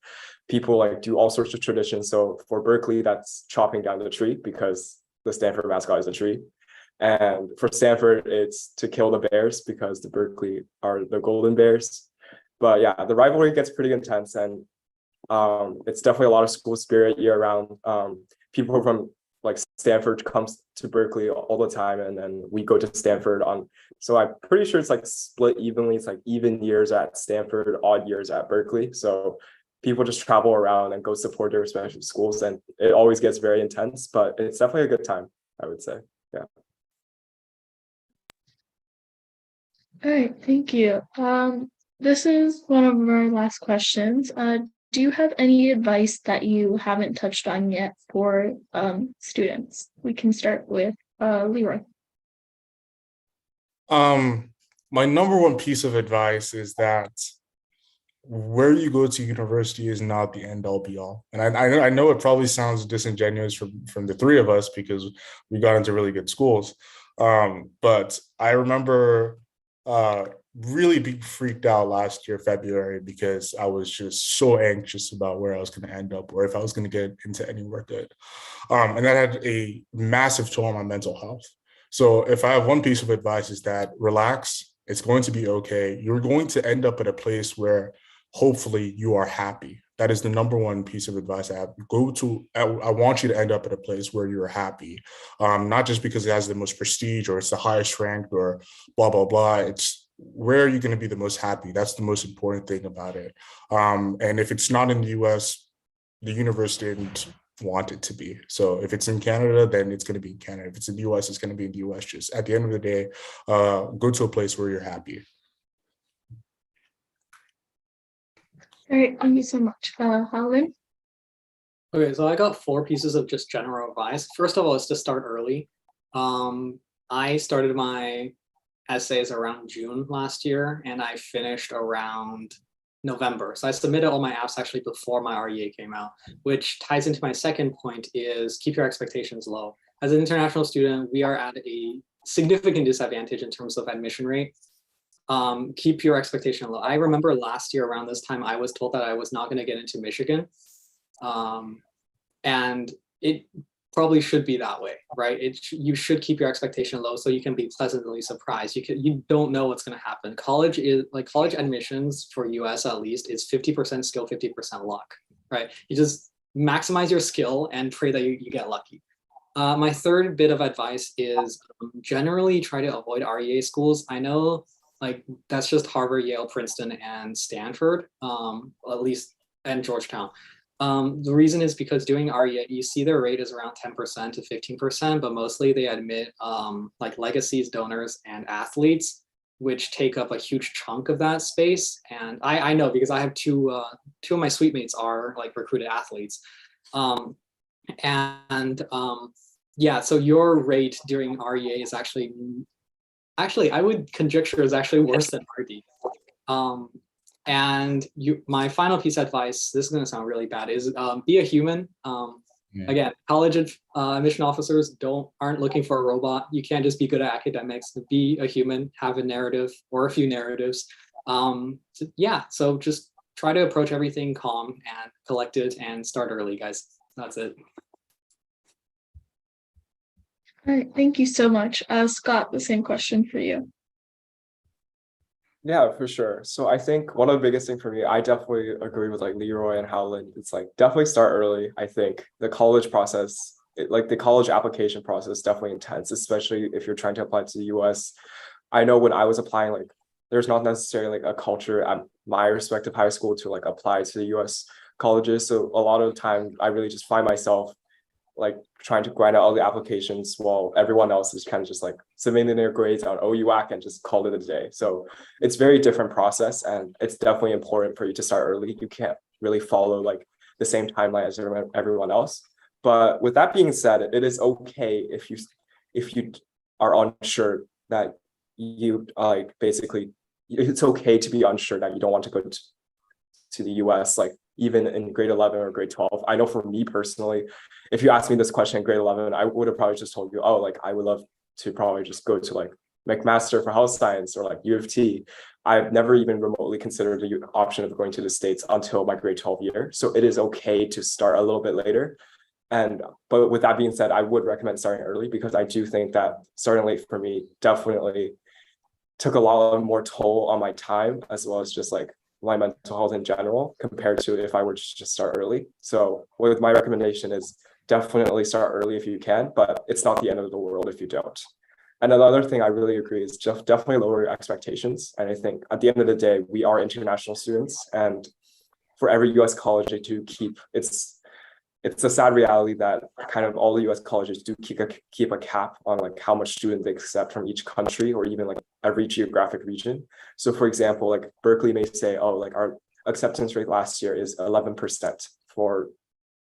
people like do all sorts of traditions. So for Berkeley, that's chopping down the tree because the Stanford mascot is a tree. And for Stanford, it's to kill the bears because the Berkeley are the golden bears. But yeah, the rivalry gets pretty intense, and it's definitely a lot of school spirit year round. People from like Stanford comes to Berkeley all the time, and then we go to Stanford on. So I'm pretty sure it's like split evenly. It's like even years at Stanford, odd years at Berkeley. So people just travel around and go support their respective schools, and it always gets very intense, but it's definitely a good time, I would say. Yeah. All right, thank you. This is one of our last questions. Do you have any advice that you haven't touched on yet for students? We can start with Leroy. My number one piece of advice is that where you go to university is not the end all be all. And I know it probably sounds disingenuous from the three of us because we got into really good schools. But I remember really being freaked out last year, February, because I was just so anxious about where I was going to end up or if I was going to get into anywhere good. And that had a massive toll on my mental health. So if I have one piece of advice is that relax, it's going to be okay. You're going to end up at a place where hopefully you are happy. That is the number one piece of advice I have. I want you to end up at a place where you're happy, not just because it has the most prestige or it's the highest ranked or blah, blah, blah. It's where are you going to be the most happy? That's the most important thing about it. And if it's not in the US, the university didn't want it to be. So if it's in Canada, then it's going to be in Canada. If it's in the US, it's going to be in the US. Just at the end of the day, go to a place where you're happy. All right, thank you so much. Helen? Okay, so I got 4 pieces of just general advice. First of all, is to start early. I started my essays around June last year, and I finished around November. So I submitted all my apps actually before my REA came out, which ties into my second point is keep your expectations low. As an international student, we are at a significant disadvantage in terms of admission rate. Keep your expectation low. I remember last year around this time, I was told that I was not going to get into Michigan. And it probably should be that way, right? You should keep your expectation low so you can be pleasantly surprised. You don't know what's going to happen. College admissions for US at least is 50% skill, 50% luck, right? You just maximize your skill and pray that you get lucky. My third bit of advice is generally try to avoid REA schools. I know like that's just Harvard, Yale, Princeton, and Stanford, at least, and Georgetown. The reason is because doing REA, you see their rate is around 10% to 15%, but mostly they admit like legacies, donors, and athletes, which take up a huge chunk of that space. And I know because I have two of my suite mates are like recruited athletes. Yeah, so your rate during REA is actually I would conjecture is actually worse than RD. And my final piece of advice, this is going to sound really bad, is be a human. Again, college admission officers aren't looking for a robot. You can't just be good at academics. Be a human, have a narrative or a few narratives. So just try to approach everything calm and collected and start early, guys. That's it. All right, thank you so much. Scott, the same question for you. Yeah, for sure. So I think one of the biggest thing for me, I definitely agree with like Leroy and Howland. It's like definitely start early. I think the college process, the college application process is definitely intense, especially if you're trying to apply to the US. I know when I was applying, like there's not necessarily like a culture at my respective high school to like apply to the US colleges. So a lot of the time I really just find myself like trying to grind out all the applications while everyone else is kind of just like submitting their grades on OUAC and just call it a day. So it's very different process, and it's definitely important for you to start early. You can't really follow like the same timeline as everyone else. But with that being said, it is okay if you are unsure that you like basically it's okay to be unsure that you don't want to go to the US, like even in grade 11 or grade 12. I know for me personally, if you asked me this question in grade 11, I would have probably just told you, oh, like I would love to probably just go to like McMaster for health science or like U of T. I've never even remotely considered the option of going to the States until my grade 12 year. So it is okay to start a little bit later. But with that being said, I would recommend starting early because I do think that starting late for me definitely took a lot more toll on my time as well as just like my mental health in general compared to if I were to just start early. So with my recommendation is definitely start early if you can, but it's not the end of the world if you don't. And another thing I really agree is just definitely lower your expectations. And I think at the end of the day, we are international students, and for every US college, they do keep it's a sad reality that kind of all the US colleges do keep a cap on like how much students they accept from each country or even like every geographic region. So for example, like Berkeley may say, oh, like our acceptance rate last year is 11% for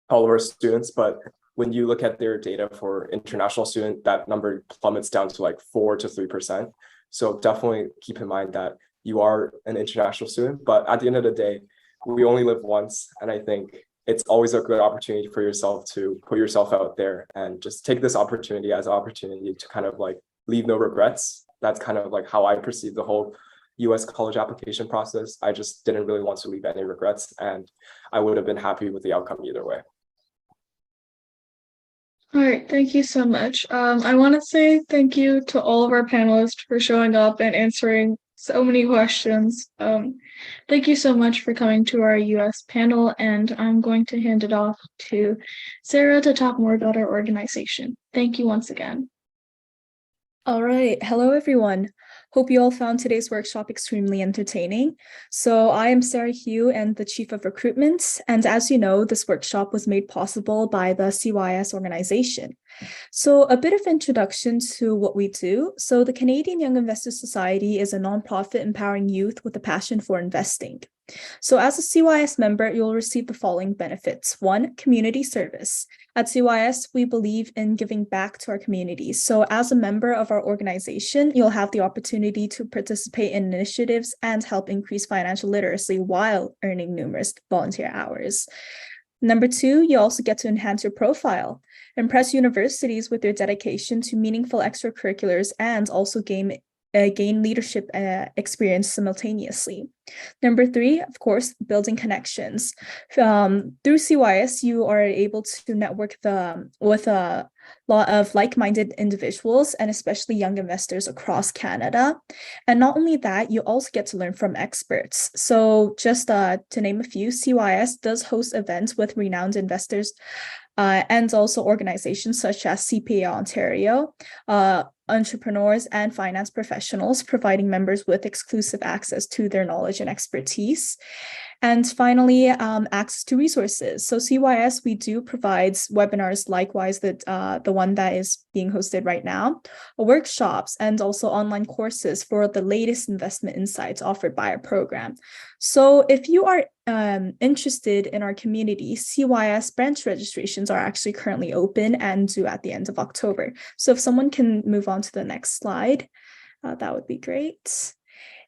all of our students. But when you look at their data for international student, that number plummets down to like 4 to 3%. So definitely keep in mind that you are an international student, but at the end of the day, we only live once. And I think it's always a good opportunity for yourself to put yourself out there and just take this opportunity as an opportunity to kind of like leave no regrets. That's kind of like how I perceive the whole US college application process. I just didn't really want to leave any regrets, and I would have been happy with the outcome either way. All right, thank you so much. I want to say thank you to all of our panelists for showing up and answering so many questions. Thank you so much for coming to our US panel, and I'm going to hand it off to Sarah to talk more about our organization. Thank you once again. All right. Hello, everyone. Hope you all found today's workshop extremely entertaining. So I am Sarah Hugh and the Chief of Recruitment. And as you know, this workshop was made possible by the CYIS organization. So a bit of introduction to what we do. So the Canadian Young Investors Society is a nonprofit empowering youth with a passion for investing. So as a CYIS member, you'll receive the following benefits. 1, community service. At CYIS, we believe in giving back to our communities. So as a member of our organization, you'll have the opportunity to participate in initiatives and help increase financial literacy while earning numerous volunteer hours. Number 2, you also get to enhance your profile, impress universities with their dedication to meaningful extracurriculars, and also gain leadership experience simultaneously. Number 3, of course, building connections. Through CYIS, you are able to network with a lot of like-minded individuals and especially young investors across Canada. And not only that, you also get to learn from experts. So just to name a few, CYIS does host events with renowned investors and also organizations such as CPA Ontario, entrepreneurs and finance professionals, providing members with exclusive access to their knowledge and expertise. And finally, access to resources. So CYIS, we do provide webinars likewise that the one that is being hosted right now, workshops, and also online courses for the latest investment insights offered by our program. So if you are interested in our community, CYIS branch registrations are actually currently open and due at the end of October. So if someone can move on to the next slide, that would be great.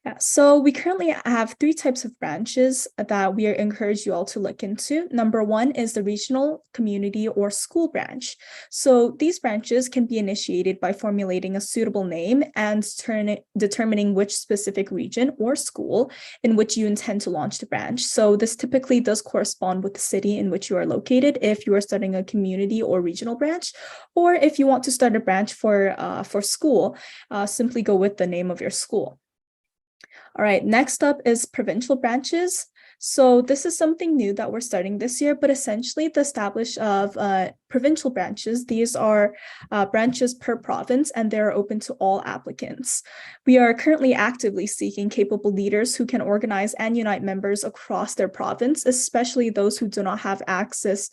Yeah, so we currently have 3 types of branches that we encourage you all to look into. Number 1 is the regional, community, or school branch. So these branches can be initiated by formulating a suitable name and determining which specific region or school in which you intend to launch the branch. So this typically does correspond with the city in which you are located if you are starting a community or regional branch, or if you want to start a branch for school, simply go with the name of your school. All right, next up is provincial branches. So this is something new that we're starting this year, but essentially the establishment of provincial branches. These are branches per province, and they're open to all applicants. We are currently actively seeking capable leaders who can organize and unite members across their province, especially those who do not have access,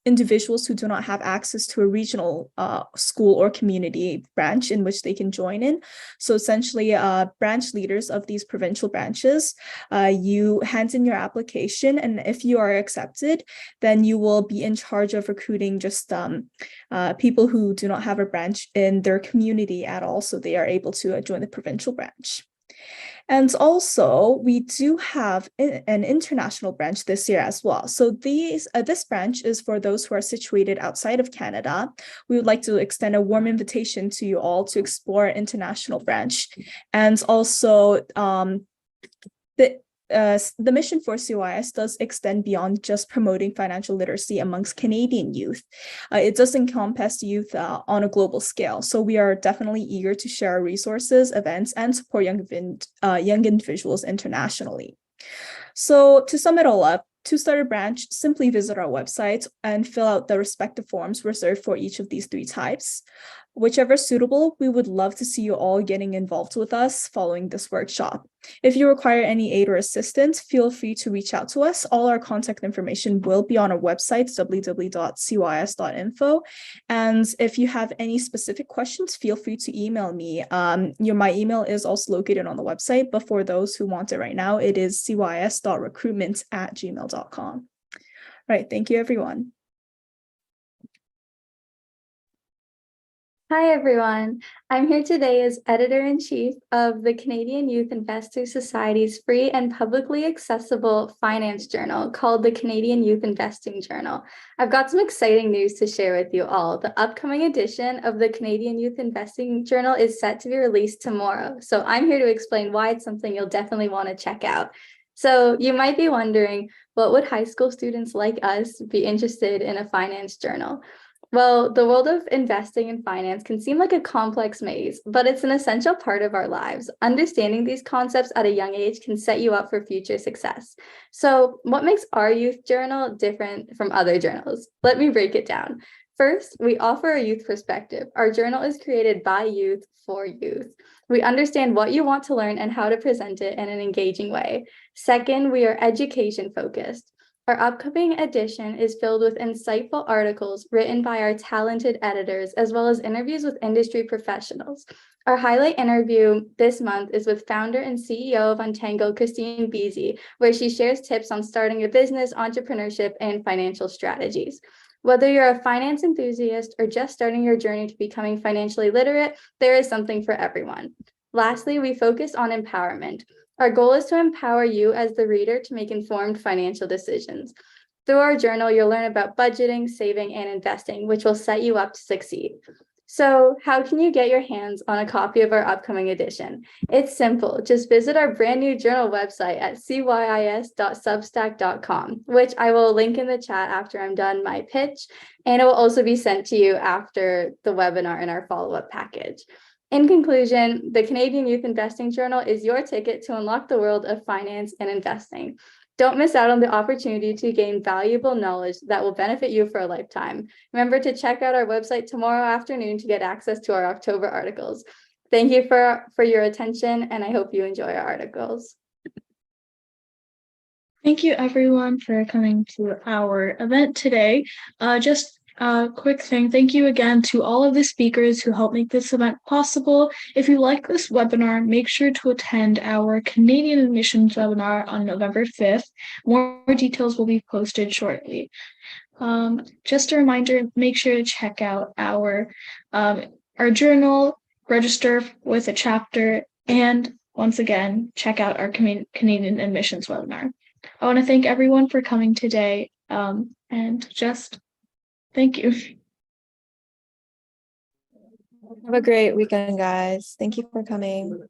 individuals who do not have access to a regional school or community branch in which they can join in. So essentially, branch leaders of these provincial branches, you hand in your application, and if you are accepted, then you will be in charge of recruiting just people who do not have a branch in their community at all, so they are able to join the provincial branch. And also, we do have an international branch this year as well. So this branch is for those who are situated outside of Canada. We would like to extend a warm invitation to you all to explore international branch. And also, the mission for CYIS does extend beyond just promoting financial literacy amongst Canadian youth. It does encompass youth on a global scale. So we are definitely eager to share our resources, events, and support young individuals internationally. So to sum it all up, to start a branch, simply visit our website and fill out the respective forms reserved for each of these 3 types. Whichever suitable, we would love to see you all getting involved with us following this workshop. If you require any aid or assistance, feel free to reach out to us. All our contact information will be on our website, www.cyis.info. And if you have any specific questions, feel free to email me. My email is also located on the website, but for those who want it right now, it is cyis.recruitment@gmail.com. All right, thank you, everyone. Hi, everyone. I'm here today as Editor-in-Chief of the Canadian Youth Investors Society's free and publicly accessible finance journal called the Canadian Youth Investing Journal. I've got some exciting news to share with you all. The upcoming edition of the Canadian Youth Investing Journal is set to be released tomorrow. So I'm here to explain why it's something you'll definitely want to check out. So you might be wondering, what would high school students like us be interested in a finance journal? Well, the world of investing and finance can seem like a complex maze, but it's an essential part of our lives. Understanding these concepts at a young age can set you up for future success. So, what makes our youth journal different from other journals? Let me break it down. First, we offer a youth perspective. Our journal is created by youth for youth. We understand what you want to learn and how to present it in an engaging way. Second, we are education focused. Our upcoming edition is filled with insightful articles written by our talented editors, as well as interviews with industry professionals. Our highlight interview this month is with founder and CEO of Untangle, Christine Beasy, where she shares tips on starting a business, entrepreneurship, and financial strategies. Whether you're a finance enthusiast or just starting your journey to becoming financially literate, there is something for everyone. Lastly, we focus on empowerment. Our goal is to empower you as the reader to make informed financial decisions. Through our journal, you'll learn about budgeting, saving, and investing, which will set you up to succeed. So how can you get your hands on a copy of our upcoming edition? It's simple. Just visit our brand new journal website at cyis.substack.com, which I will link in the chat after I'm done my pitch, and it will also be sent to you after the webinar in our follow-up package. In conclusion, the Canadian Youth Investing Journal is your ticket to unlock the world of finance and investing. Don't miss out on the opportunity to gain valuable knowledge that will benefit you for a lifetime. Remember to check out our website tomorrow afternoon to get access to our October articles. Thank you for your attention, and I hope you enjoy our articles. Thank you everyone for coming to our event today. Just a quick thing. Thank you again to all of the speakers who helped make this event possible. If you like this webinar, make sure to attend our Canadian admissions webinar on November 5th. More details will be posted shortly. Just a reminder, make sure to check out our journal, register with a chapter, and once again, check out our Canadian admissions webinar. I want to thank everyone for coming today, and just thank you. Have a great weekend, guys. Thank you for coming.